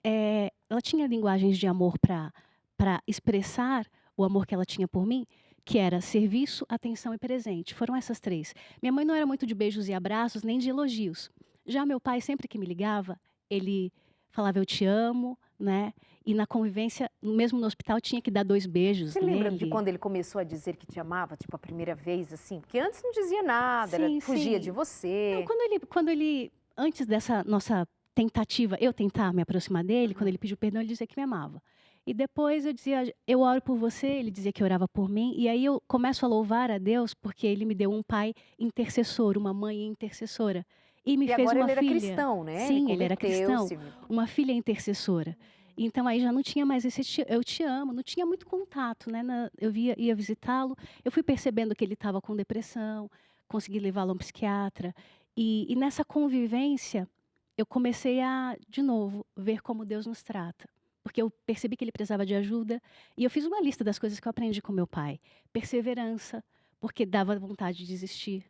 Ela tinha linguagens de amor para expressar o amor que ela tinha por mim, que era serviço, atenção e presente. Foram essas 3. Minha mãe não era muito de beijos e abraços, nem de elogios. Já meu pai, sempre que me ligava, ele falava eu te amo, né? E na convivência, mesmo no hospital, tinha que dar 2 beijos Você lembra de nele. quando ele começou a dizer que te amava, tipo, a primeira vez, assim? Porque antes não dizia nada, Sim, fugia sim. de você. Não, quando ele, antes dessa nossa tentativa, eu tentar me aproximar dele, quando ele pediu perdão, ele dizia que me amava. E depois eu dizia, eu oro por você, ele dizia que orava por mim. E aí eu começo a louvar a Deus porque ele me deu um pai intercessor, uma mãe intercessora. E me E fez agora uma ele era filha. cristão, né? Sim, ele era cristão. converteu-se. Uma filha intercessora. Então aí já não tinha mais esse eu te amo, não tinha muito contato, né? Eu ia visitá-lo, eu fui percebendo que ele estava com depressão, consegui levá-lo a um psiquiatra. E nessa convivência, eu comecei a, de novo, ver como Deus nos trata. Porque eu percebi que ele precisava de ajuda. E eu fiz uma lista das coisas que eu aprendi com meu pai. Perseverança, porque dava vontade de desistir.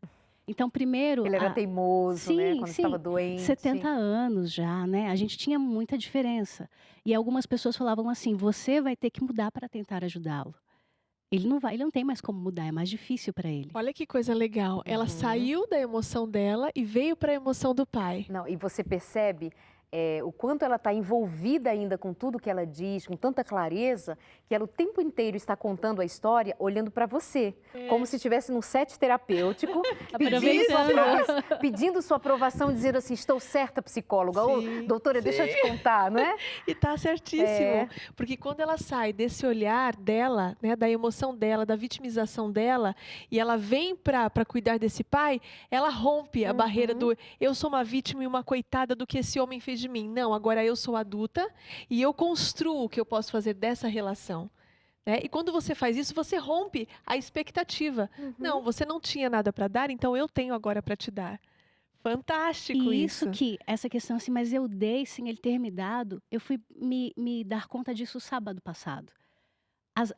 Então, primeiro... Ele era teimoso, né? Sim, Quando sim. estava doente. 70 anos já, né? A gente tinha muita diferença. E algumas pessoas falavam assim, você vai ter que mudar para tentar ajudá-lo. Ele não tem mais como mudar, é mais difícil para ele. Olha que coisa legal. Ela saiu da emoção dela e veio para a emoção do pai. Não, e você percebe o quanto ela está envolvida ainda com tudo que ela diz, com tanta clareza, que ela o tempo inteiro está contando a história olhando para você, como se estivesse num set terapêutico, pedindo sua aprovação, dizendo assim, estou certa, psicóloga, ou doutora, deixa eu te contar, não é? E tá certíssimo, porque quando ela sai desse olhar dela, né, da emoção dela, da vitimização dela, e ela vem para cuidar desse pai, ela rompe a barreira do eu sou uma vítima e uma coitada do que esse homem fez de mim. Não, agora eu sou adulta e eu construo o que eu posso fazer dessa relação. Né? E quando você faz isso, você rompe a expectativa. Não, você não tinha nada para dar, então eu tenho agora para te dar. Fantástico isso. Essa questão assim, mas eu dei sem ele ter me dado, eu fui me dar conta disso sábado passado.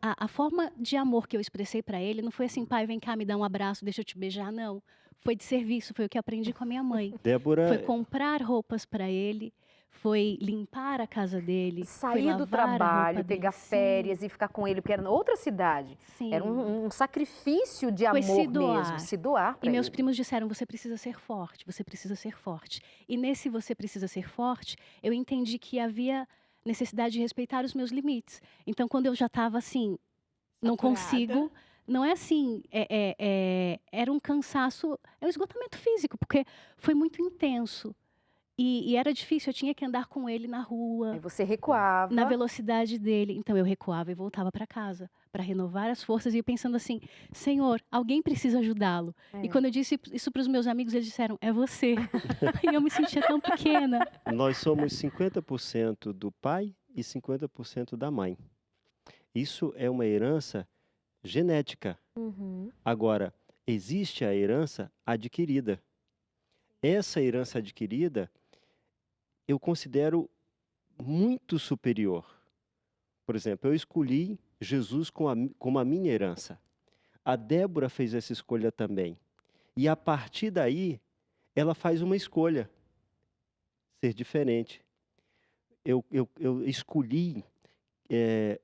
A forma de amor que eu expressei para ele não foi assim, pai, vem cá, me dá um abraço, deixa eu te beijar, não. Foi de serviço, foi o que eu aprendi com a minha mãe. Débora, Foi comprar roupas para ele, foi limpar a casa dele, foi Sair do lavar a trabalho, roupa pegar dele. férias e ficar com ele, porque era em outra cidade. Sim. Era um sacrifício de Foi amor se doar. mesmo, se doar para E meus ele. primos disseram, você precisa ser forte, você precisa ser forte. E nesse você precisa ser forte, eu entendi que havia necessidade de respeitar os meus limites. Então, quando eu já estava assim, não consigo, não é assim, era um cansaço, é um esgotamento físico, porque foi muito intenso. E era difícil, eu tinha que andar com ele na rua, Aí você recuava. na velocidade dele. Então eu recuava e voltava para casa, para renovar as forças. E eu pensando assim, Senhor, alguém precisa ajudá-lo. E quando eu disse isso para os meus amigos, eles disseram, é você. E eu me sentia tão pequena. nós somos 50% do pai e 50% da mãe. Isso é uma herança genética. Agora, existe a herança adquirida. Essa herança adquirida, eu considero muito superior. Por exemplo, eu escolhi Jesus como a minha herança. A Débora fez essa escolha também. E a partir daí, ela faz uma escolha. Ser diferente. Eu escolhi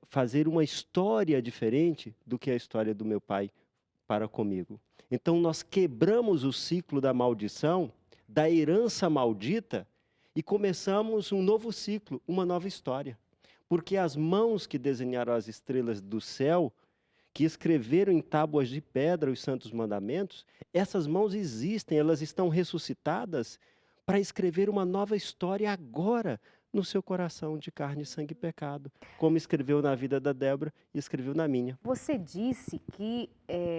fazer uma história diferente do que a história do meu pai para comigo. Então, nós quebramos o ciclo da maldição, da herança maldita, e começamos um novo ciclo, uma nova história. Porque as mãos que desenharam as estrelas do céu, que escreveram em tábuas de pedra os santos mandamentos, essas mãos existem, elas estão ressuscitadas para escrever uma nova história agora, no seu coração de carne, sangue e pecado, como escreveu na vida da Débora e escreveu na minha. Você disse que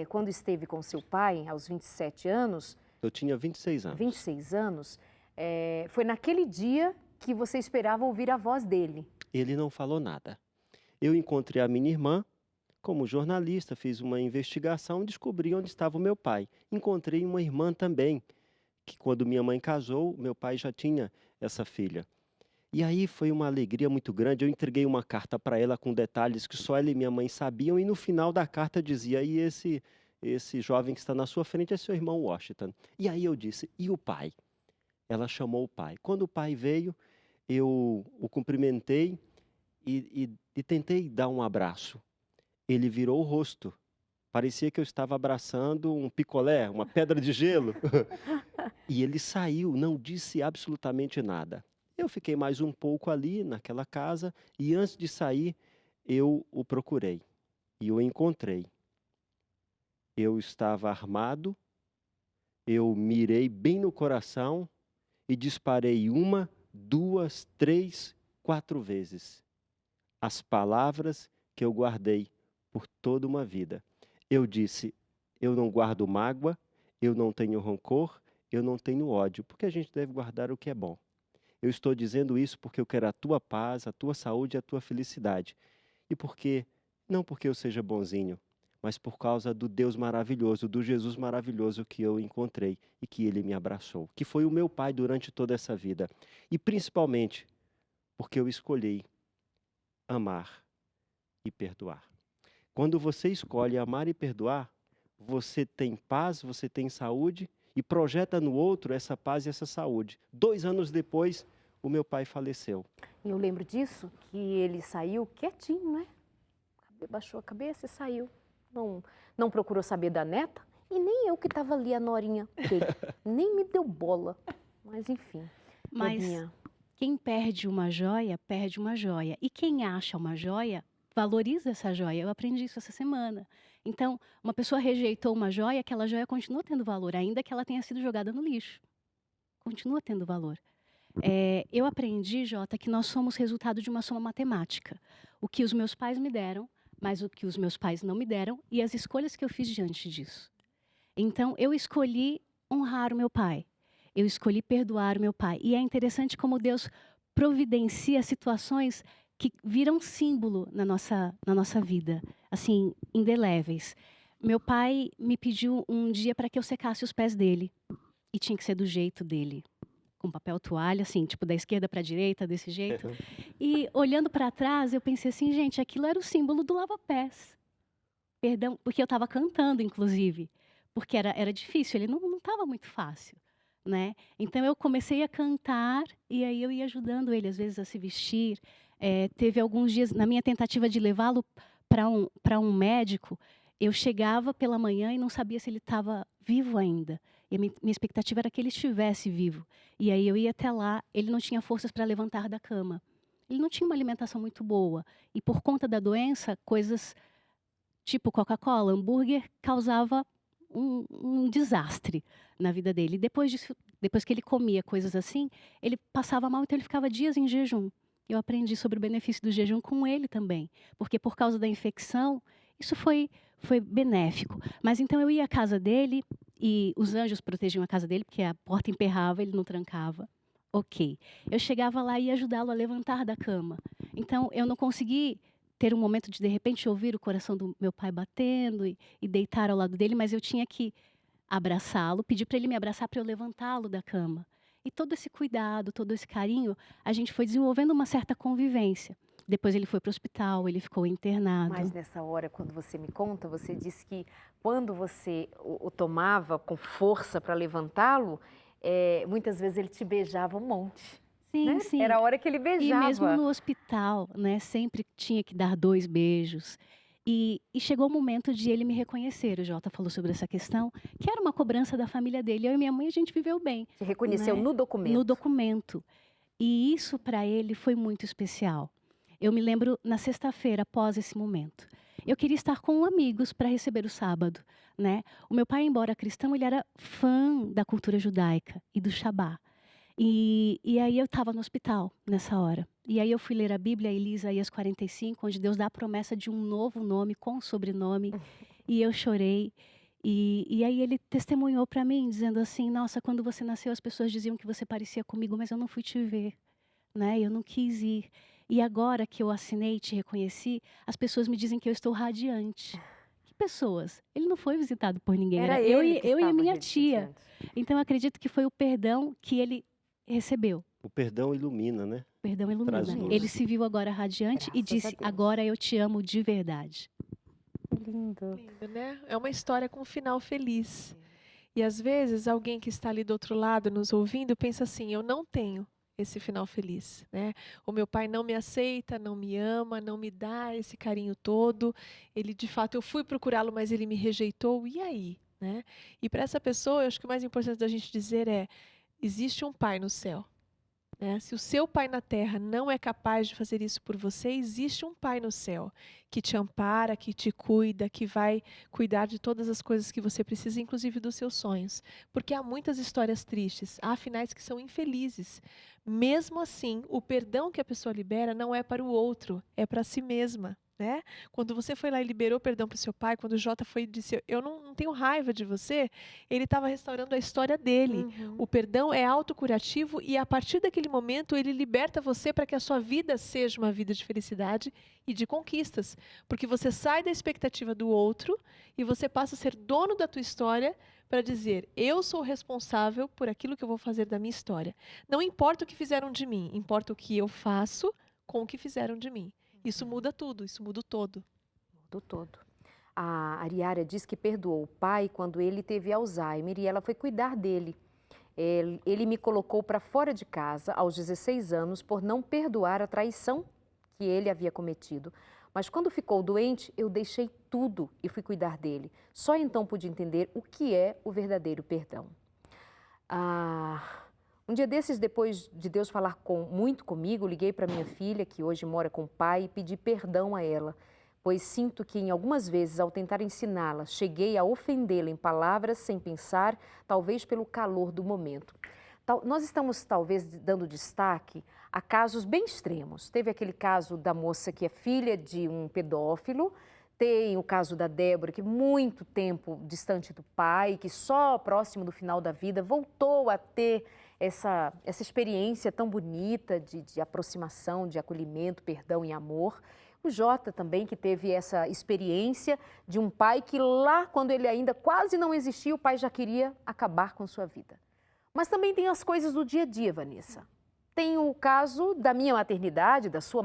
quando esteve com seu pai, aos 27 anos... Eu tinha 26 anos. 26 anos, foi naquele dia que você esperava ouvir a voz dele. Ele não falou nada. Eu encontrei a minha irmã, como jornalista, fiz uma investigação e descobri onde estava o meu pai. Encontrei uma irmã também, que quando minha mãe casou, meu pai já tinha essa filha. E aí foi uma alegria muito grande. Eu entreguei uma carta para ela com detalhes que só ela e minha mãe sabiam, e no final da carta dizia: "E esse jovem que está na sua frente é seu irmão Washington". E aí eu disse: "E o pai?". Ela chamou o pai. Quando o pai veio, eu o cumprimentei e tentei dar um abraço. Ele virou o rosto. Parecia que eu estava abraçando um picolé, uma pedra de gelo. E ele saiu, não disse absolutamente nada. Eu fiquei mais um pouco ali naquela casa e antes de sair, eu o procurei e o encontrei. Eu estava armado, eu mirei bem no coração e disparei 1, 2, 3, 4 vezes as palavras que eu guardei por toda uma vida. Eu disse: eu não guardo mágoa, eu não tenho rancor, eu não tenho ódio, porque a gente deve guardar o que é bom. Eu estou dizendo isso porque eu quero a tua paz, a tua saúde e a tua felicidade. E não porque eu seja bonzinho, mas por causa do Deus maravilhoso, do Jesus maravilhoso que eu encontrei e que ele me abraçou, que foi o meu pai durante toda essa vida. E principalmente porque eu escolhi amar e perdoar. Quando você escolhe amar e perdoar, você tem paz, você tem saúde e projeta no outro essa paz e essa saúde. 2 anos depois, o meu pai faleceu. E eu lembro disso, que ele saiu quietinho, né? Baixou a cabeça e saiu. Não procurou saber da neta e nem eu que estava ali, a norinha dele. Nem me deu bola. Mas enfim. Mas Bobinha. quem perde uma joia, perde uma joia. E quem acha uma joia, valoriza essa joia. Eu aprendi isso essa semana. Então, uma pessoa rejeitou uma joia, aquela joia continua tendo valor, ainda que ela tenha sido jogada no lixo. Continua tendo valor. Eu aprendi, Jota, que nós somos resultado de uma soma matemática. O que os meus pais me deram, mais o que os meus pais não me deram e as escolhas que eu fiz diante disso. Então, eu escolhi honrar o meu pai. Eu escolhi perdoar o meu pai. E é interessante como Deus providencia situações que viram símbolo na nossa vida, assim, indeléveis. Meu pai me pediu um dia para que eu secasse os pés dele. E tinha que ser do jeito dele. Com papel toalha, assim, tipo da esquerda para a direita, desse jeito. E olhando para trás, eu pensei assim, gente, aquilo era o símbolo do lava-pés. Perdão, porque eu estava cantando, inclusive. Porque era difícil, ele não estava muito fácil, né? Então eu comecei a cantar e aí eu ia ajudando ele, às vezes, a se vestir. Teve alguns dias, na minha tentativa de levá-lo para um médico, eu chegava pela manhã e não sabia se ele estava vivo ainda. E a minha expectativa era que ele estivesse vivo. E aí eu ia até lá, ele não tinha forças para levantar da cama. Ele não tinha uma alimentação muito boa. E por conta da doença, coisas tipo Coca-Cola, hambúrguer, causava um desastre na vida dele. E depois que ele comia coisas assim, ele passava mal, então ele ficava dias em jejum. Eu aprendi sobre o benefício do jejum com ele também, porque por causa da infecção, isso foi benéfico. Mas então eu ia à casa dele e os anjos protegiam a casa dele, porque a porta emperrava, ele não trancava. Ok. Eu chegava lá e ia ajudá-lo a levantar da cama. Então eu não consegui ter um momento de repente, ouvir o coração do meu pai batendo e deitar ao lado dele, mas eu tinha que abraçá-lo, pedir para ele me abraçar para eu levantá-lo da cama. E todo esse cuidado, todo esse carinho, a gente foi desenvolvendo uma certa convivência. Depois ele foi para o hospital, ele ficou internado. Mas nessa hora, quando você me conta, você disse que quando você o tomava com força para levantá-lo, muitas vezes ele te beijava um monte. Sim, Né? sim. Era a hora que ele beijava. E mesmo no hospital, né, sempre tinha que dar 2 beijos. E chegou o momento de ele me reconhecer, o Jota falou sobre essa questão, que era uma cobrança da família dele. Eu e minha mãe, a gente viveu bem. Te reconheceu né? no documento. No documento. E isso para ele foi muito especial. Eu me lembro na sexta-feira, após esse momento. Eu queria estar com amigos para receber o sábado, né? O meu pai, embora cristão, ele era fã da cultura judaica e do Shabá. E aí eu estava no hospital nessa hora. E aí eu fui ler a Bíblia, Isaías 45, onde Deus dá a promessa de um novo nome com sobrenome. E eu chorei. E aí ele testemunhou para mim, dizendo assim, nossa, quando você nasceu as pessoas diziam que você parecia comigo, mas eu não fui te ver, né? Eu não quis ir. E agora que eu assinei e te reconheci, as pessoas me dizem que eu estou radiante. Que pessoas? Ele não foi visitado por ninguém, Era era eu ele que e a estava minha tia. reticente. Então, eu acredito que foi o perdão que ele recebeu. O perdão ilumina, né? O perdão ilumina. Traz luz. Ele se viu agora radiante e Graças a disse, Deus. agora eu te amo de verdade. Lindo. Lindo, né? É uma história com um final feliz. E às vezes alguém que está ali do outro lado nos ouvindo pensa assim: eu não tenho esse final feliz, né? O meu pai não me aceita, não me ama, não me dá esse carinho todo. Ele, de fato, eu fui procurá-lo, mas ele me rejeitou. E aí, né? E para essa pessoa, eu acho que o mais importante da gente dizer é: existe um pai no céu. Né? Se o seu pai na terra não é capaz de fazer isso por você, existe um pai no céu que te ampara, que te cuida, que vai cuidar de todas as coisas que você precisa, inclusive dos seus sonhos. Porque há muitas histórias tristes, há finais que são infelizes. Mesmo assim, o perdão que a pessoa libera não é para o outro, é para si mesma. Né? Quando você foi lá e liberou perdão para o seu pai, quando o Jota foi e disse, eu não tenho raiva de você, ele estava restaurando a história dele. O perdão é autocurativo e a partir daquele momento ele liberta você para que a sua vida seja uma vida de felicidade e de conquistas. Porque você sai da expectativa do outro e você passa a ser dono da tua história para dizer, eu sou responsável por aquilo que eu vou fazer da minha história. Não importa o que fizeram de mim, importa o que eu faço com o que fizeram de mim. Isso muda tudo, isso muda o todo. Do todo. A Ariária diz que perdoou o pai quando ele teve Alzheimer e ela foi cuidar dele. Ele me colocou para fora de casa aos 16 anos por não perdoar a traição que ele havia cometido. Mas quando ficou doente, eu deixei tudo e fui cuidar dele. Só então pude entender o que é o verdadeiro perdão. Um dia desses, depois de Deus falar muito comigo, liguei para minha filha, que hoje mora com o pai, e pedi perdão a ela, pois sinto que em algumas vezes, ao tentar ensiná-la, cheguei a ofendê-la em palavras sem pensar, talvez pelo calor do momento. Nós estamos talvez dando destaque a casos bem extremos. Teve aquele caso da moça que é filha de um pedófilo, tem o caso da Débora, que muito tempo distante do pai, que só próximo do final da vida voltou a ter essa experiência tão bonita de aproximação, de acolhimento, perdão e amor. O Jota também, que teve essa experiência de um pai que lá, quando ele ainda quase não existia, o pai já queria acabar com sua vida. Mas também tem as coisas do dia a dia, Vanessa. Tem o caso da minha maternidade, da sua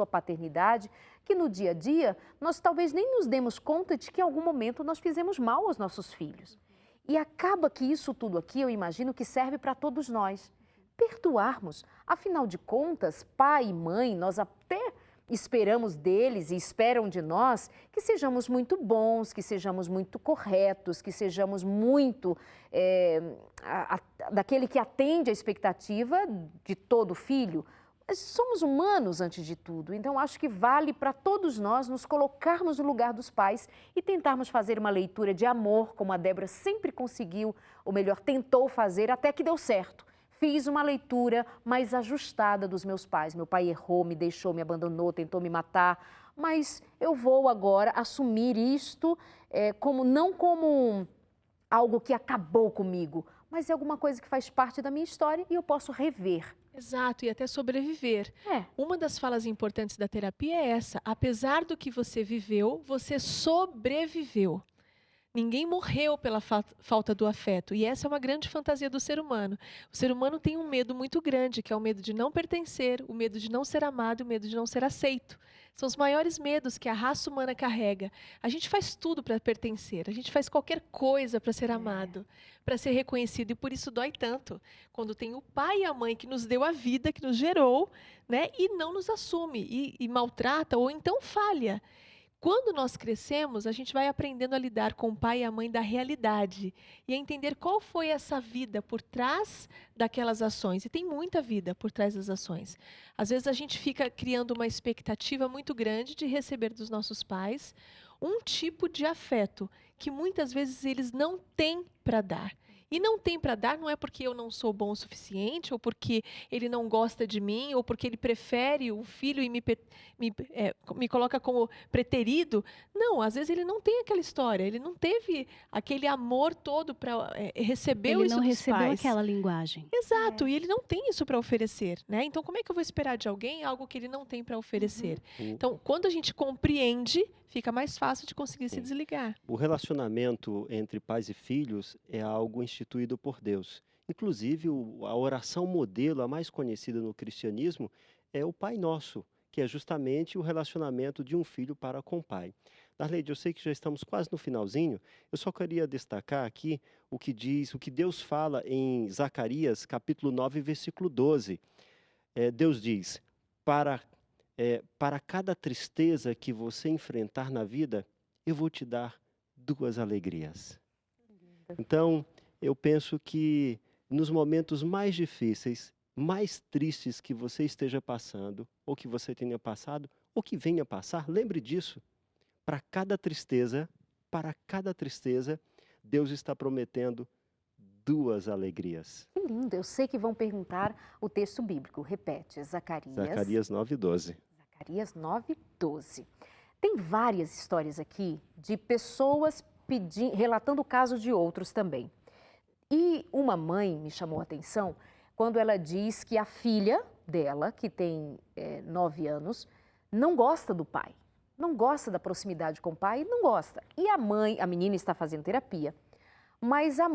paternidade, que no dia a dia nós talvez nem nos demos conta de que em algum momento nós fizemos mal aos nossos filhos. E acaba que isso tudo aqui, eu imagino que serve para todos nós. Perdoarmos. Afinal de contas, pai e mãe, nós até esperamos deles e esperam de nós que sejamos muito bons, que sejamos muito corretos, que sejamos muito daquele que atende a expectativa de todo filho. Mas somos humanos antes de tudo, então acho que vale para todos nós nos colocarmos no lugar dos pais e tentarmos fazer uma leitura de amor, como a Débora sempre conseguiu, ou melhor, tentou fazer, até que deu certo. Fiz uma leitura mais ajustada dos meus pais. Meu pai errou, me deixou, me abandonou, tentou me matar, mas eu vou agora assumir isto não como algo que acabou comigo, mas é alguma coisa que faz parte da minha história e eu posso rever. Exato, e até sobreviver. Uma das falas importantes da terapia é essa: apesar do que você viveu, você sobreviveu. Ninguém morreu pela falta do afeto. E essa é uma grande fantasia do ser humano. O ser humano tem um medo muito grande, que é o medo de não pertencer, o medo de não ser amado, o medo de não ser aceito. São os maiores medos que a raça humana carrega. A gente faz tudo para pertencer, a gente faz qualquer coisa para ser amado, para ser reconhecido. E por isso dói tanto, quando tem o pai e a mãe que nos deu a vida, que nos gerou, né, e não nos assume, e maltrata ou então falha. Quando nós crescemos, a gente vai aprendendo a lidar com o pai e a mãe da realidade e a entender qual foi essa vida por trás daquelas ações. E tem muita vida por trás das ações. Às vezes a gente fica criando uma expectativa muito grande de receber dos nossos pais um tipo de afeto que muitas vezes eles não têm para dar. E não tem para dar não é porque eu não sou bom o suficiente, ou porque ele não gosta de mim, ou porque ele prefere o filho e me coloca como preterido. Não, às vezes ele não tem aquela história, ele não teve aquele amor todo para receber Ele isso não dos recebeu pais. aquela linguagem. Exato, e ele não tem isso para oferecer, né? Então, como é que eu vou esperar de alguém algo que ele não tem para oferecer? Então, quando a gente compreende, fica mais fácil de conseguir se desligar. O relacionamento entre pais e filhos é algo instituído por Deus. Inclusive, a oração modelo, a mais conhecida no cristianismo, é o Pai Nosso, que é justamente o relacionamento de um filho para com o pai. Darleide, eu sei que já estamos quase no finalzinho, eu só queria destacar aqui o que Deus fala em Zacarias, capítulo 9, versículo 12. Deus diz, para cada tristeza que você enfrentar na vida, eu vou te dar 2 alegrias. Então, eu penso que nos momentos mais difíceis, mais tristes que você esteja passando, ou que você tenha passado, ou que venha passar, lembre disso. Para cada tristeza, Deus está prometendo 2 alegrias. Que lindo, eu sei que vão perguntar o texto bíblico. Repete, Zacarias 9:12. Zacarias 9:12. Tem várias histórias aqui de pessoas relatando o caso de outros também. E uma mãe me chamou a atenção quando ela diz que a filha dela, que tem 9 anos, não gosta do pai, não gosta da proximidade com o pai, não gosta. E a menina está fazendo terapia, mas a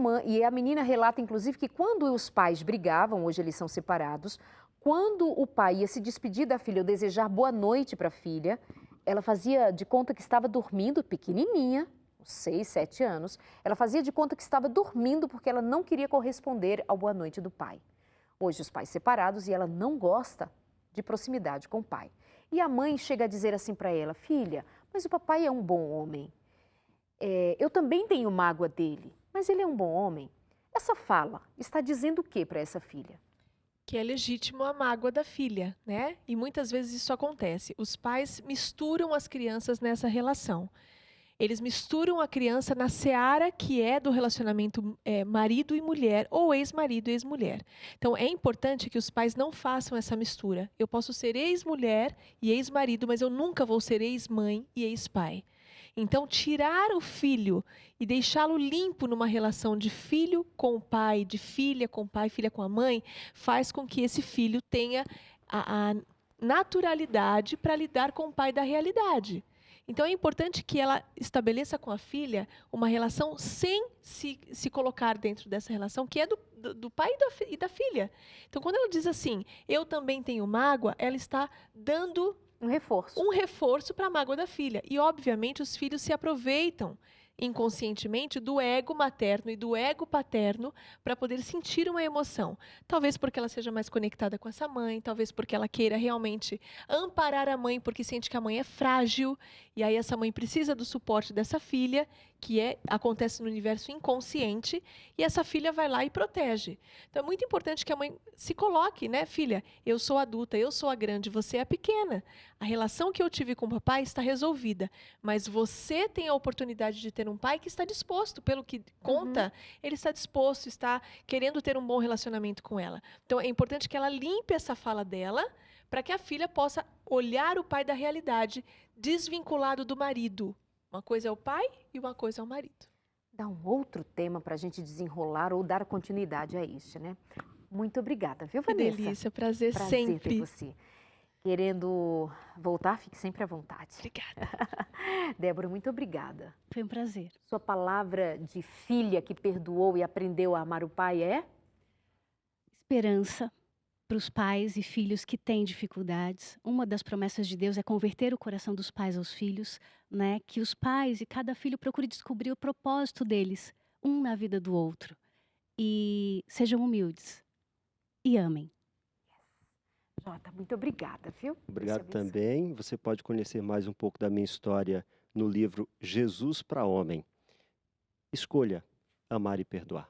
menina relata inclusive que quando os pais brigavam, hoje eles são separados, quando o pai ia se despedir da filha ou desejar boa noite para a filha, ela fazia de conta que estava dormindo, pequenininha, 6, 7 anos, ela fazia de conta que estava dormindo porque ela não queria corresponder ao boa noite do pai. Hoje os pais separados e ela não gosta de proximidade com o pai. E a mãe chega a dizer assim para ela, filha, mas o papai é um bom homem. Eu também tenho mágoa dele, mas ele é um bom homem. Essa fala está dizendo o que para essa filha? Que é legítimo a mágoa da filha, né? E muitas vezes isso acontece. Os pais misturam as crianças nessa relação. Eles misturam a criança na seara que é do relacionamento marido e mulher, ou ex-marido e ex-mulher. Então, é importante que os pais não façam essa mistura. Eu posso ser ex-mulher e ex-marido, mas eu nunca vou ser ex-mãe e ex-pai. Então, tirar o filho e deixá-lo limpo numa relação de filho com o pai, de filha com o pai, filha com a mãe, faz com que esse filho tenha a naturalidade para lidar com o pai da realidade. Então, é importante que ela estabeleça com a filha uma relação sem se colocar dentro dessa relação, que é do pai e da filha. Então, quando ela diz assim, eu também tenho mágoa, ela está dando um reforço para a mágoa da filha. E, obviamente, os filhos se aproveitam inconscientemente do ego materno e do ego paterno para poder sentir uma emoção. Talvez porque ela seja mais conectada com essa mãe, talvez porque ela queira realmente amparar a mãe porque sente que a mãe é frágil e aí essa mãe precisa do suporte dessa filha, que acontece no universo inconsciente, e essa filha vai lá e protege. Então é muito importante que a mãe se coloque, né, filha, eu sou adulta, eu sou a grande, você é a pequena. A relação que eu tive com o papai está resolvida, mas você tem a oportunidade de ter um pai que está disposto, pelo que conta, ele está disposto, está querendo ter um bom relacionamento com ela. Então é importante que ela limpe essa fala dela, para que a filha possa olhar o pai da realidade, desvinculado do marido. Uma coisa é o pai e uma coisa é o marido. Dá um outro tema para a gente desenrolar ou dar continuidade a isso, né? Muito obrigada, viu, Vanessa? Que delícia, prazer sempre. Ter você. Querendo voltar, fique sempre à vontade. Obrigada. Débora, muito obrigada. Foi um prazer. Sua palavra de filha que perdoou e aprendeu a amar o pai é? Esperança para os pais e filhos que têm dificuldades. Uma das promessas de Deus é converter o coração dos pais aos filhos, né? Que os pais e cada filho procure descobrir o propósito deles, um na vida do outro. E sejam humildes e amem. Jota, muito obrigada, viu? Obrigado também. Você pode conhecer mais um pouco da minha história no livro Jesus para Homem. Escolha amar e perdoar.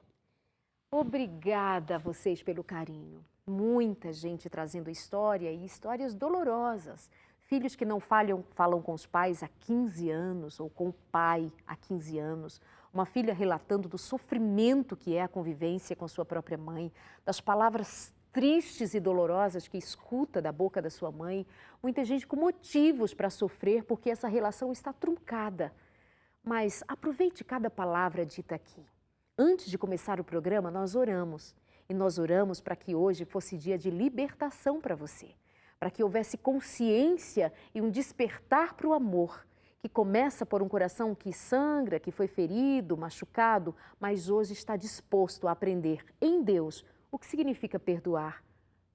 Obrigada a vocês pelo carinho. Muita gente trazendo história e histórias dolorosas. Filhos que não falam com os pais há 15 anos ou com o pai há 15 anos. Uma filha relatando do sofrimento que é a convivência com sua própria mãe, das palavras tristes e dolorosas que escuta da boca da sua mãe. Muita gente com motivos para sofrer porque essa relação está truncada. Mas aproveite cada palavra dita aqui. Antes de começar o programa, nós oramos. E nós oramos para que hoje fosse dia de libertação para você. Para que houvesse consciência e um despertar para o amor, que começa por um coração que sangra, que foi ferido, machucado, mas hoje está disposto a aprender em Deus o que significa perdoar,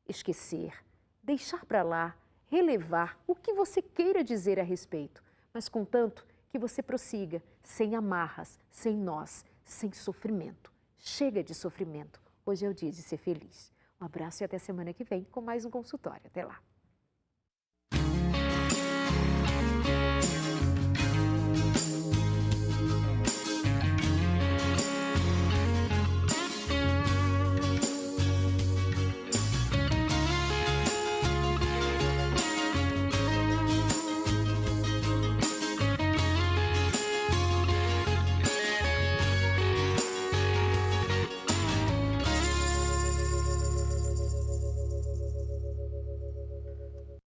esquecer, deixar para lá, relevar o que você queira dizer a respeito, mas contanto que você prossiga, sem amarras, sem nós, sem sofrimento. Chega de sofrimento. Hoje é o dia de ser feliz. Um abraço e até semana que vem com mais um consultório. Até lá.